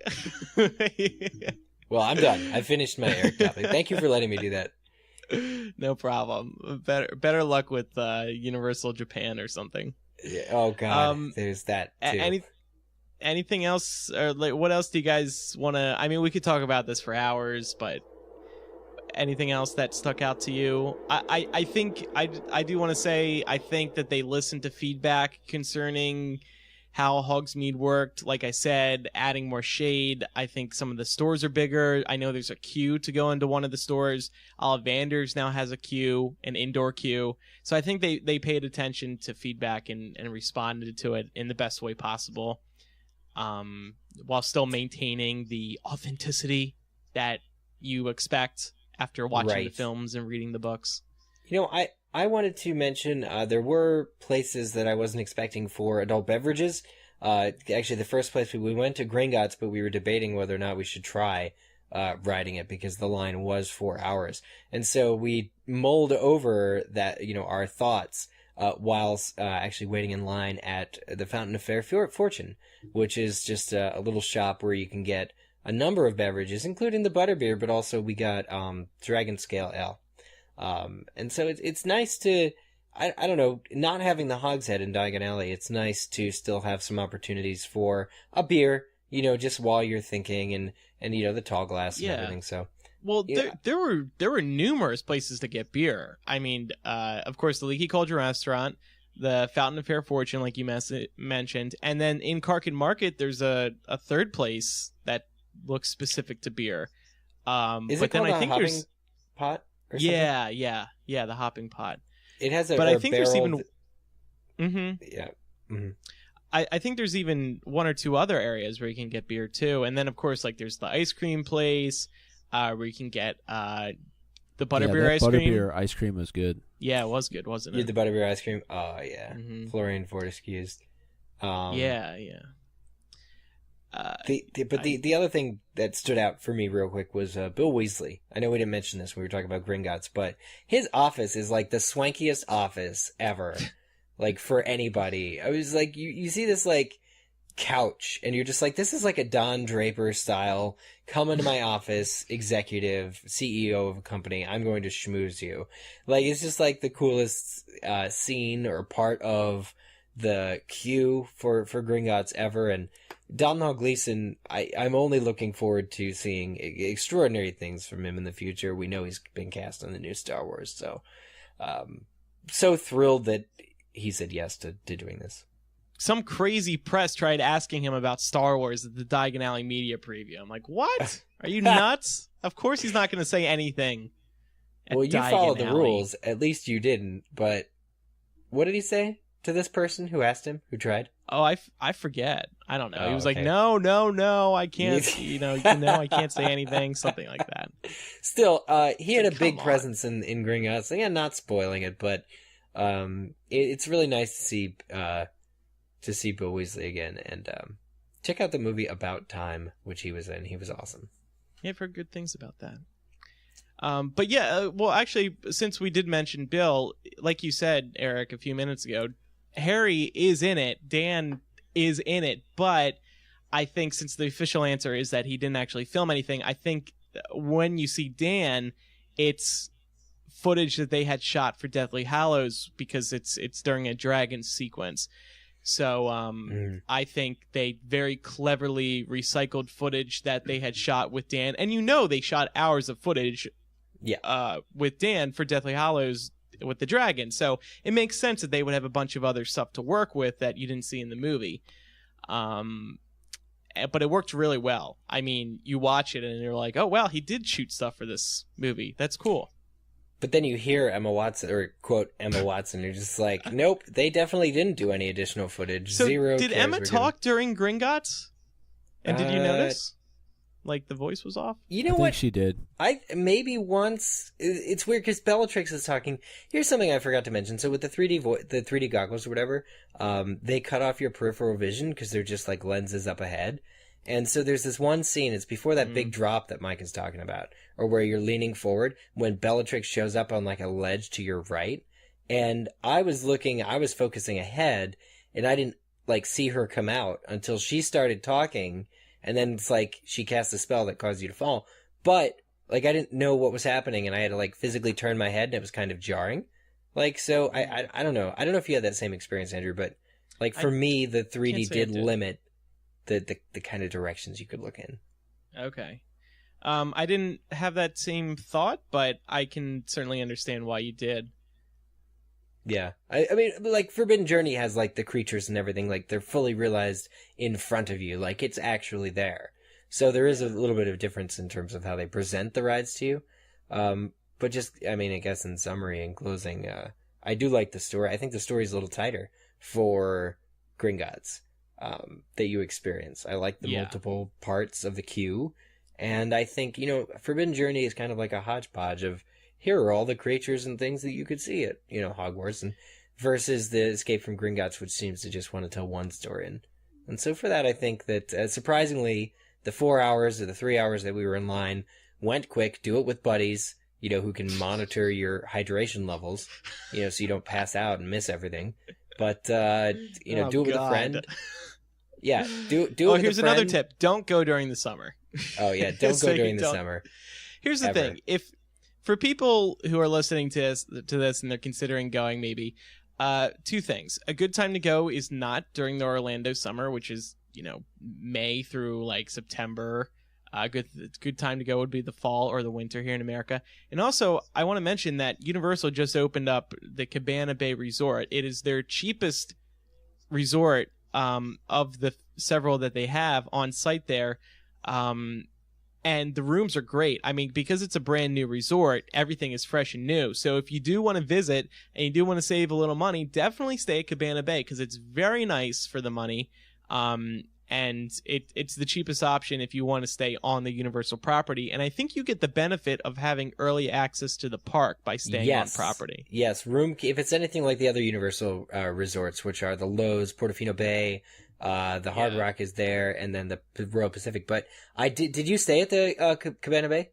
Well, I'm done. I finished my Eric topic. Thank you for letting me do that. No problem. Better luck with Universal Japan or something. Yeah. Oh God, there's that too. Anything else, or like, what else do you guys want to? I mean, we could talk about this for hours, but anything else that stuck out to you? I think I do want to say I think that they listened to feedback concerning how Hogsmeade worked. Like I said, adding more shade. I think some of the stores are bigger. I know there's a queue to go into one of the stores. Ollivanders now has a queue, an indoor queue. So I think they paid attention to feedback and responded to it in the best way possible. While still maintaining the authenticity that you expect after watching the Right. films and reading the books. You know, I wanted to mention there were places that I wasn't expecting for adult beverages. Actually, the first place we went to Gringotts, but we were debating whether or not we should try riding it because the line was 4 hours. And so we mulled over that, you know, our thoughts whilst actually waiting in line at the Fountain of Fair Fortune, which is just a little shop where you can get a number of beverages, including the butterbeer, but also we got Dragon Scale Ale. And so it's nice to, I don't know, not having the Hogshead in Diagon Alley, it's nice to still have some opportunities for a beer, you know, just while you're thinking and you know, the tall glass and everything, so. Well, Yeah. there were numerous places to get beer. I mean, of course, the Leaky Cauldron Restaurant, the Fountain of Fair Fortune, like you mentioned, and then in Carkin Market, there's a third place that looks specific to beer. Is but it then called I think hopping there's pot or something? yeah, the hopping pot. It has a But I think there's barrel even yeah. Mm-hmm. I think there's even one or two other areas where you can get beer too, and then of course like there's the ice cream place where you can get the butterbeer ice cream. Butterbeer ice cream was good. Yeah, it was good, wasn't You it? had the butterbeer ice cream. Oh yeah, Mhm. Florian Fortescue's. Yeah. The other thing that stood out for me real quick was Bill Weasley. I know we didn't mention this when we were talking about Gringotts, but his office is like the swankiest office ever. Like for anybody. I was like, you see this like couch and you're just like, this is like a Don Draper style, come into my office, executive, CEO of a company, I'm going to schmooze you. Like, it's just like the coolest scene or part of the queue for Gringotts ever. And Domhnall Gleeson, I'm only looking forward to seeing extraordinary things from him in the future. We know he's been cast on the new Star Wars, so thrilled that he said yes to doing this. Some crazy press tried asking him about Star Wars at the Diagon Alley media preview. I'm like, what? Are you nuts? Of course he's not going to say anything. Well, you followed the rules. At least you didn't. But what did he say to this person who asked him, who tried? Oh, I forget. I don't know. Oh, He was okay. like, no, I can't. I can't say anything. Something like that. Still, he had a Come big on. presence in Gringotts. Again, not spoiling it, but it's really nice to see Bill Weasley again, and check out the movie About Time, which he was in. He was awesome. Yeah, I've heard good things about that. But yeah, well, actually, since we did mention Bill, like you said, Eric, a few minutes ago, Harry is in it. Dan is in it, but I think since the official answer is that he didn't actually film anything, I think when you see Dan, it's footage that they had shot for Deathly Hallows because it's during a dragon sequence. So I think they very cleverly recycled footage that they had shot with Dan, and they shot hours of footage with Dan for Deathly Hallows with the dragon. So it makes sense that they would have a bunch of other stuff to work with that you didn't see in the movie. But it worked really well. I mean, you watch it and you're like, oh, well, he did shoot stuff for this movie. That's cool. But then you hear Emma Watson, or quote Emma Watson, you're just like, nope, they definitely didn't do any additional footage. So Zero. did cares Emma we're talk during Gringotts? And did you Uh, notice? Like the voice was off? You I know think what? she did. I maybe once. It's weird because Bellatrix is talking. Here's something I forgot to mention. So with the 3D goggles or whatever, they cut off your peripheral vision because they're just like lenses up ahead. And so there's this one scene. It's before that big drop that Mike is talking about, or where you're leaning forward when Bellatrix shows up on like a ledge to your right. And I was focusing ahead, and I didn't like see her come out until she started talking. And then it's like she cast a spell that caused you to fall. But like I didn't know what was happening, and I had to like physically turn my head, and it was kind of jarring. Like, so I don't know. I don't know if you had that same experience, Andrew, but like for me, the 3D can't say I did did. limit the kind of directions you could look in. Okay. I didn't have that same thought, but I can certainly understand why you did. Yeah. I mean, like, Forbidden Journey has, like, the creatures and everything, like, they're fully realized in front of you. Like, it's actually there. So there is a little bit of difference in terms of how they present the rides to you. But just, I mean, I guess in summary and closing, I do like the story. I think the story's a little tighter for Gringotts, that you experience. I like the multiple parts of the queue. And I think, Forbidden Journey is kind of like a hodgepodge of, here are all the creatures and things that you could see at, Hogwarts, and versus the Escape from Gringotts, which seems to just want to tell one story. And so for that, I think that, surprisingly, the 4 hours or the 3 hours that we were in line went quick. Do it with buddies, who can monitor your hydration levels, so you don't pass out and miss everything. But, do it with a friend. Yeah, do it with a friend. Here's another tip. Don't go during the summer. Oh, yeah, don't go during the summer. Here's the thing. For people who are listening to this and they're considering going maybe, two things. A good time to go is not during the Orlando summer, which is, May through like September. Good time to go would be the fall or the winter here in America. And also, I want to mention that Universal just opened up the Cabana Bay Resort. It is their cheapest resort of the several that they have on site there. And the rooms are great. I mean, because it's a brand new resort, everything is fresh and new. So if you do want to visit and you do want to save a little money, definitely stay at Cabana Bay because it's very nice for the money. And it's the cheapest option if you want to stay on the Universal property. And I think you get the benefit of having early access to the park by staying on property. Yes, if it's anything like the other Universal resorts, which are the Lowe's, Portofino Bay, the Hard Rock is there, and then the Royal Pacific. But did you stay at the Cabana Bay?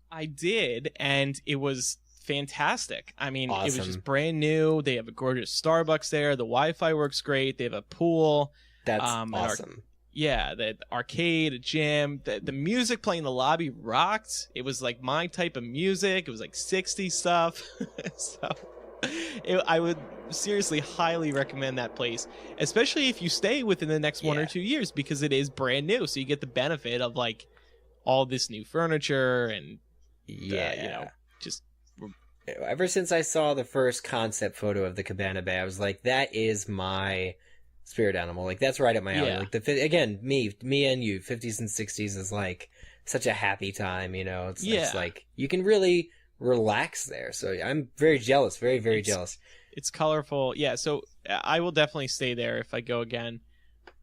I did, and it was fantastic. I mean, awesome. It was just brand new. They have a gorgeous Starbucks there. The Wi-Fi works great. They have a pool. That's awesome. The arcade, a gym. The music playing in the lobby rocked. It was like my type of music. It was like 60s stuff. So I would seriously highly recommend that place, especially if you stay within the next 1 or 2 years, because it is brand new. So you get the benefit of like all this new furniture and just. Ever since I saw the first concept photo of the Cabana Bay, I was like, that is my spirit animal. Like, that's right up my alley. Yeah. Like, again, me and you, 50s and 60s is like such a happy time, It's like, you can really relax there. So I'm very jealous, very, very jealous. It's colorful. Yeah, so I will definitely stay there if I go again.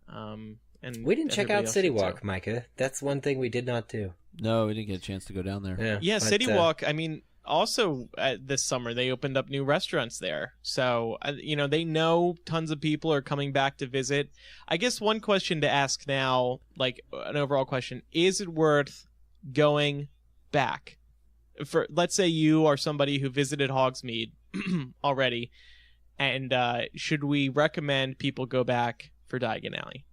And we didn't check out City Walk, Micah. That's one thing we did not do. No, we didn't get a chance to go down there. Yeah, City Walk, I mean, also this summer they opened up new restaurants there, so they know tons of people are coming back to visit. I guess one question to ask now, like an overall question, is it worth going back? For, let's say you are somebody who visited Hogsmeade already, and should we recommend people go back for Diagon Alley?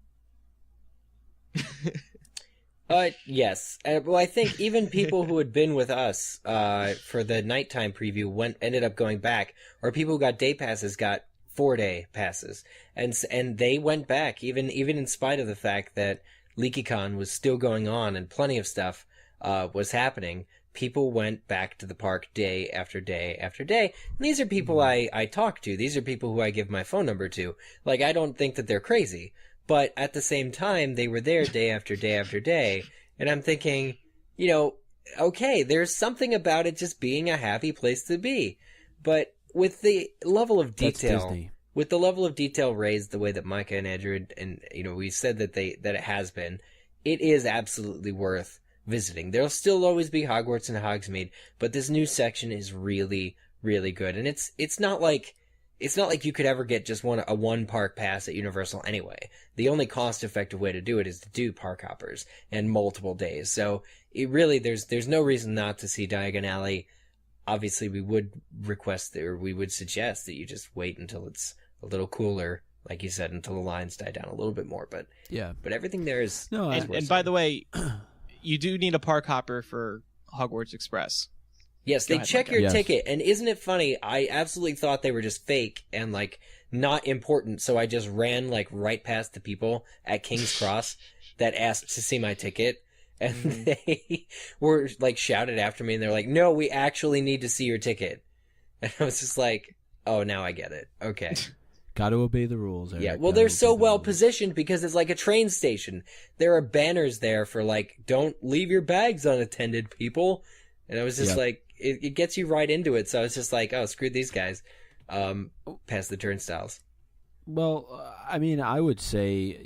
Yes. Well, I think even people who had been with us for the nighttime preview ended up going back, or people who got day passes got 4-day passes, and they went back even in spite of the fact that LeakyCon was still going on and plenty of stuff was happening. People went back to the park day after day after day. And these are people I talk to. These are people who I give my phone number to. Like, I don't think that they're crazy. But at the same time, they were there day after day after day. And I'm thinking, okay, there's something about it just being a happy place to be. But with the level of detail, raised the way that Micah and Andrew and we said that it has been, it is absolutely worth visiting. There'll still always be Hogwarts and Hogsmeade, but this new section is really, really good. And it's not like you could ever get just a one park pass at Universal anyway. The only cost-effective way to do it is to do park hoppers and multiple days. So it really, there's no reason not to see Diagon Alley. Obviously, we would we would suggest that you just wait until it's a little cooler, like you said, until the lines die down a little bit more. But everything there is. No, and by the way, you do need a park hopper for Hogwarts Express. Yes, they check your ticket, and isn't it funny? I absolutely thought they were just fake and like not important, so I just ran like right past the people at King's Cross that asked to see my ticket, and they were like shouted after me, and they're like, "No, we actually need to see your ticket," and I was just like, "Oh, now I get it. Okay." Got to obey the rules, Eric. Yeah, well, they're so well positioned because it's like a train station. There are banners there for like, "Don't leave your bags unattended, people," and I was just like. It gets you right into it, so it's just like, oh, screw these guys. Past the turnstiles. Well, I mean, I would say,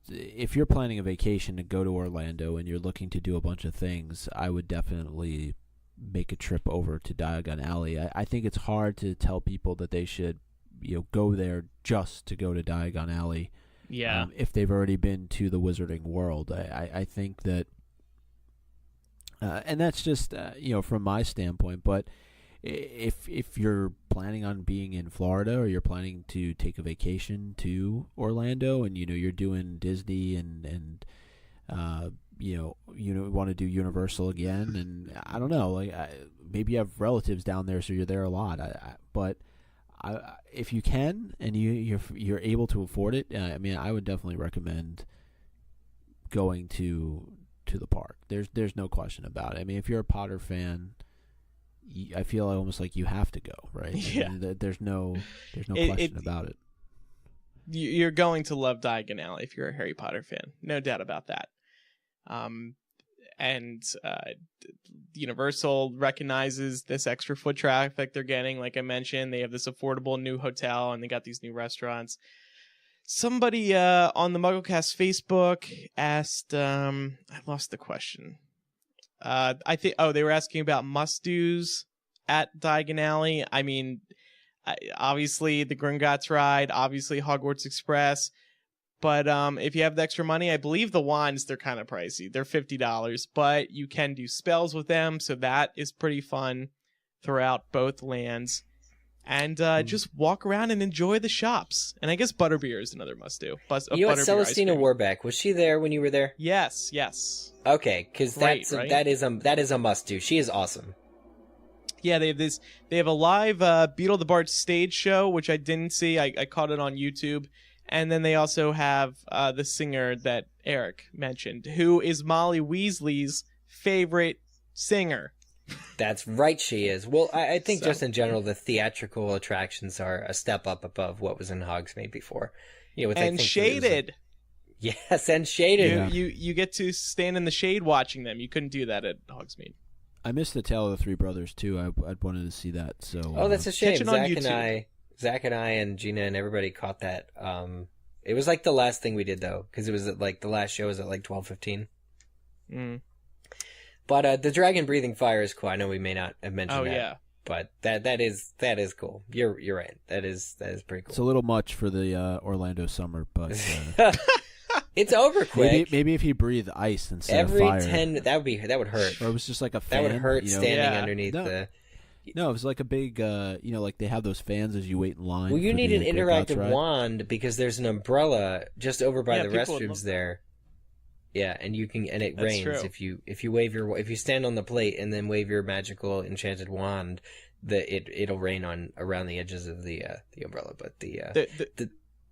if you're planning a vacation to go to Orlando and you're looking to do a bunch of things, I would definitely make a trip over to Diagon Alley. I think it's hard to tell people that they should, go there just to go to Diagon Alley. Yeah. If they've already been to the Wizarding World. I think that, and that's just, from my standpoint, but if you're planning on being in Florida or you're planning to take a vacation to Orlando and you're doing Disney and you want to do Universal again, and I don't know, maybe you have relatives down there so you're there a lot, but if you can and you're able to afford it, I would definitely recommend going to the park. There's no question about it. If you're a Potter fan, I feel almost like you have to go, right? Yeah. There's no question about it. You're going to love Diagon Alley if you're a Harry Potter fan. No doubt about that. And Universal recognizes this extra foot traffic they're getting. Like I mentioned, they have this affordable new hotel and they got these new restaurants. Somebody on the MuggleCast Facebook asked, I lost the question. I think, they were asking about must-dos at Diagon Alley. Obviously the Gringotts ride, obviously Hogwarts Express, but if you have the extra money, I believe the wands, they're kind of pricey. They're $50, but you can do spells with them, so that is pretty fun throughout both lands. And just walk around and enjoy the shops. And I guess Butterbeer is another must-do. You know what, Celestina Warbeck, was she there when you were there? Yes. Okay, because right? that is a must-do. She is awesome. Yeah, they have a live Beetle the Bard stage show, which I didn't see. I caught it on YouTube. And then they also have the singer that Eric mentioned, who is Molly Weasley's favorite singer. That's right, she is. Well, I think just in general, the theatrical attractions are a step up above what was in Hogsmeade before. And Shaded. Yes, and Shaded. You get to stand in the shade watching them. You couldn't do that at Hogsmeade. I missed the Tale of the Three Brothers too. I'd wanted to see that. So that's a shame. Zach and I and Gina and everybody caught that. It was like the last thing we did though, because it was at, the last show was at 12:15. But the dragon breathing fire is cool. I know we may not have mentioned that. Oh yeah. But that is cool. You're right. That is pretty cool. It's a little much for the Orlando summer, but it's over quick. Maybe if he breathed ice instead of fire. Every 10 that would hurt. Or it was just like a fan. That would hurt standing underneath the. No, it was like a big, like they have those fans as you wait in line. Well, you need an interactive wand because there's an umbrella just over by the restrooms there. Yeah, and you can, and it rains if you if you stand on the plate and then wave your magical enchanted wand, it'll rain around the edges of the umbrella. But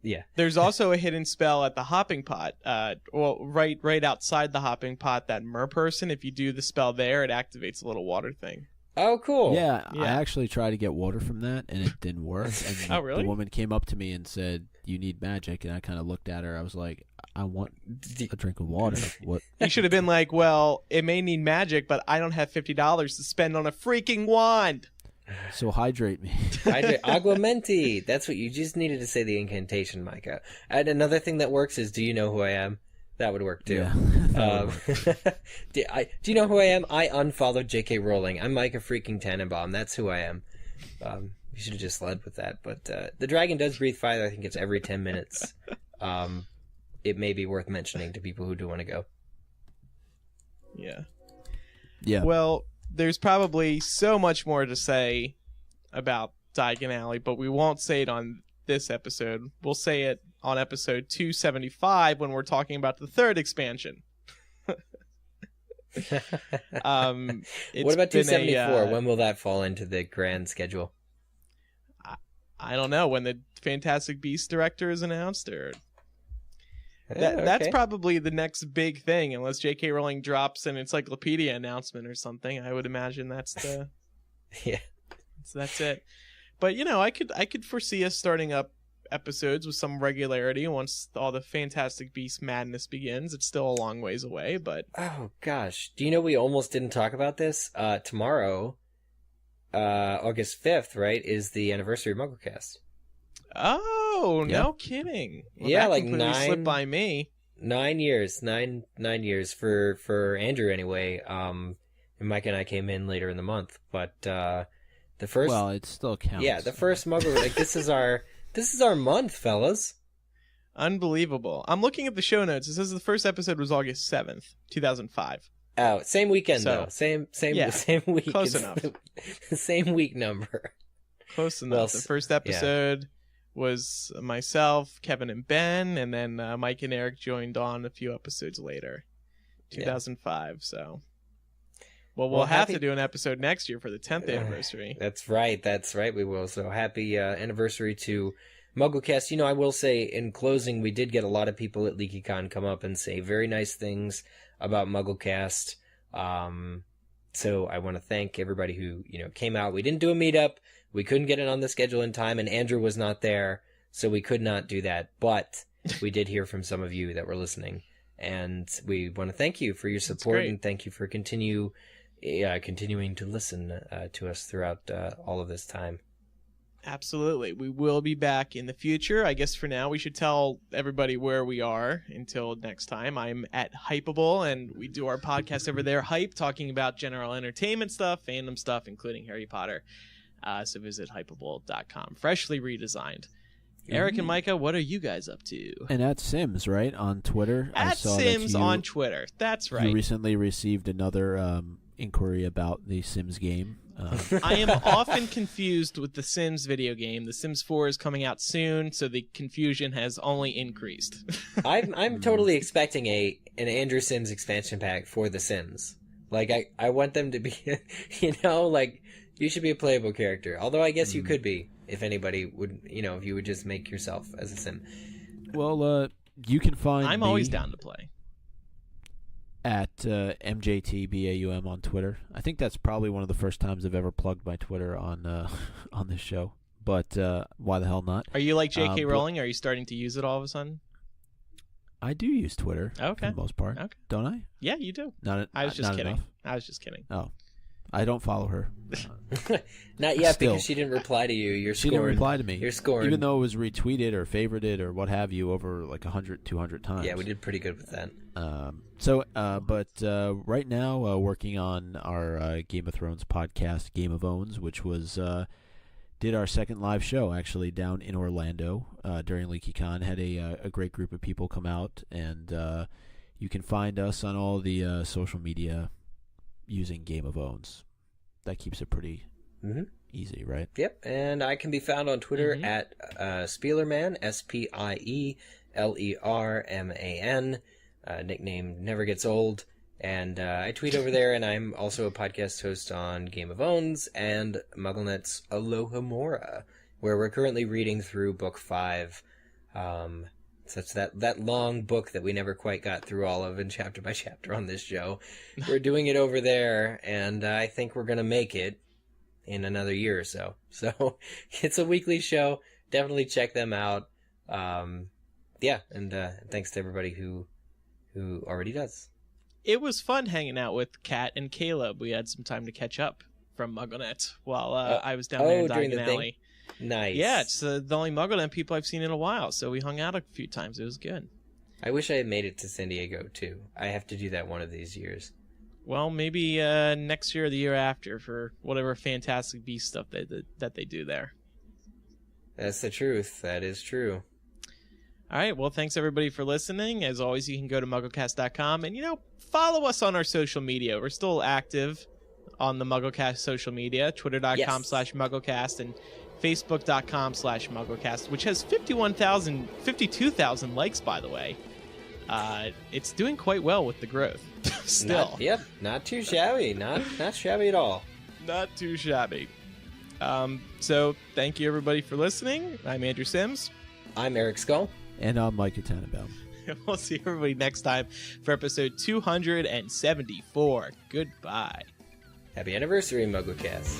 yeah. There's also a hidden spell at the hopping pot. Right outside the hopping pot, that mer person. If you do the spell there, it activates a little water thing. Oh, cool. Yeah, I actually tried to get water from that, and it didn't work. And oh, really? The woman came up to me and said, "You need magic," and I kind of looked at her. I was like, "I want a drink of water." What? You should have been like, "Well, it may need magic, but I don't have $50 to spend on a freaking wand." So hydrate me. Aguamenti. That's what you just needed to say the incantation, Micah. And another thing that works is, "Do you know who I am?" That would work too. Yeah, do you know who I am? I unfollowed J.K. Rowling. I'm Micah freaking Tannenbaum. That's who I am. You should have just led with that. But the dragon does breathe fire. I think it's every 10 minutes. It may be worth mentioning to people who do want to go. Yeah. Yeah. Well, there's probably so much more to say about Diagon Alley, but we won't say it on this episode. We'll say it on episode 275 when we're talking about the third expansion. What about 274? When will that fall into the grand schedule? I don't know. When the Fantastic Beasts director is announced, or that's probably the next big thing, unless J.K. Rowling drops an encyclopedia announcement or something. I would imagine that's the So that's it. But I could foresee us starting up episodes with some regularity once all the Fantastic Beasts madness begins. It's still a long ways away, but oh gosh, do you know we almost didn't talk about this? Tomorrow, August 5th, right, is the anniversary of MuggleCast. Oh, Yeah. no kidding. Well, Yeah, that like completely 9 slipped by me. 9 years, nine for Andrew anyway. And Mike and I came in later in the month, but the first, Well, it still counts. yeah, the first Muggle, like this is our month, fellas. Unbelievable. I'm looking at the show notes. It says the first episode was August 7th, 2005. Oh, same weekend So, though, same yeah, same week. close It's enough. the same week number. Close enough. Well, The first episode was myself, Kevin, and Ben, and then Mike and Eric joined on a few episodes later, 2005. So, well, we'll have to do an episode next year for the 10th anniversary. That's right. We will. So happy anniversary to MuggleCast. You know, I will say in closing, we did get a lot of people at LeakyCon come up and say very nice things about MuggleCast. So I want to thank everybody who, came out. We didn't do a meetup. We couldn't get it on the schedule in time, and Andrew was not there, so we could not do that. But we did hear from some of you that were listening, and we want to thank you for your support and thank you for continuing to listen to us throughout all of this time. Absolutely. We will be back in the future. I guess for now we should tell everybody where we are until next time. I'm at Hypeable, and we do our podcast over there, Hype, talking about general entertainment stuff, fandom stuff, including Harry Potter. So visit hypeable.com. Freshly redesigned. Eric and Micah, what are you guys up to? And at Sims, right? On Twitter. At I saw Sims that you, on Twitter. That's right. You recently received another inquiry about the Sims game. I am often confused with the Sims video game. The Sims 4 is coming out soon, so the confusion has only increased. I'm totally expecting an Andrew Sims expansion pack for The Sims. Like, I want them to be, like, you should be a playable character. Although I guess you could be, if anybody would, if you would just make yourself as a Sim. Well, you can find I'm me always down to play. at MJTBAUM on Twitter. I think that's probably one of the first times I've ever plugged my Twitter on this show. But why the hell not? Are you like J.K. Rowling? Are you starting to use it all of a sudden? I do use Twitter for the most part. Okay. Don't I? Yeah, you do. I was just kidding. Enough. I was just kidding. Oh. I don't follow her. Not yet, because she didn't reply to you. She didn't reply to me. You're scoring. Even though it was retweeted or favorited or what have you over like 100, 200 times. Yeah, we did pretty good with that. But right now, working on our Game of Thrones podcast, Game of Owns, which was did our second live show actually down in Orlando during LeakyCon. Had a great group of people come out, and you can find us on all the social media using Game of Owns. That keeps it pretty easy, right? Yep, and I can be found on Twitter at Spielerman, SPIELERMAN. Nickname never gets old. And I tweet over there, and I'm also a podcast host on Game of Owns and MuggleNet's Aloha Mora, where we're currently reading through Book 5. Such that long book that we never quite got through all of in chapter by chapter on this show. We're doing it over there, and I think we're going to make it in another year or so. So it's a weekly show. Definitely check them out. And thanks to everybody who already does. It was fun hanging out with Kat and Caleb. We had some time to catch up from MuggleNet while I was down there in Diagon Alley. Nice. Yeah, it's the only MuggleNet people I've seen in a while, so we hung out a few times. It was good. I wish I had made it to San Diego, too. I have to do that one of these years. Well, maybe next year or the year after for whatever Fantastic Beasts stuff that they do there. That's the truth. That is true. All right, well, thanks everybody for listening. As always, you can go to MuggleCast.com and, follow us on our social media. We're still active on the MuggleCast social media, twitter.com/MuggleCast and Facebook.com/MuggleCast, which has 52,000 likes, by the way. It's doing quite well with the growth. Still. Not too shabby. Not shabby at all. Not too shabby. So thank you everybody for listening. I'm Andrew Sims. I'm Eric Skull. And I'm Micah Tannenbaum. We'll see everybody next time for episode 274. Goodbye. Happy anniversary, MuggleCast.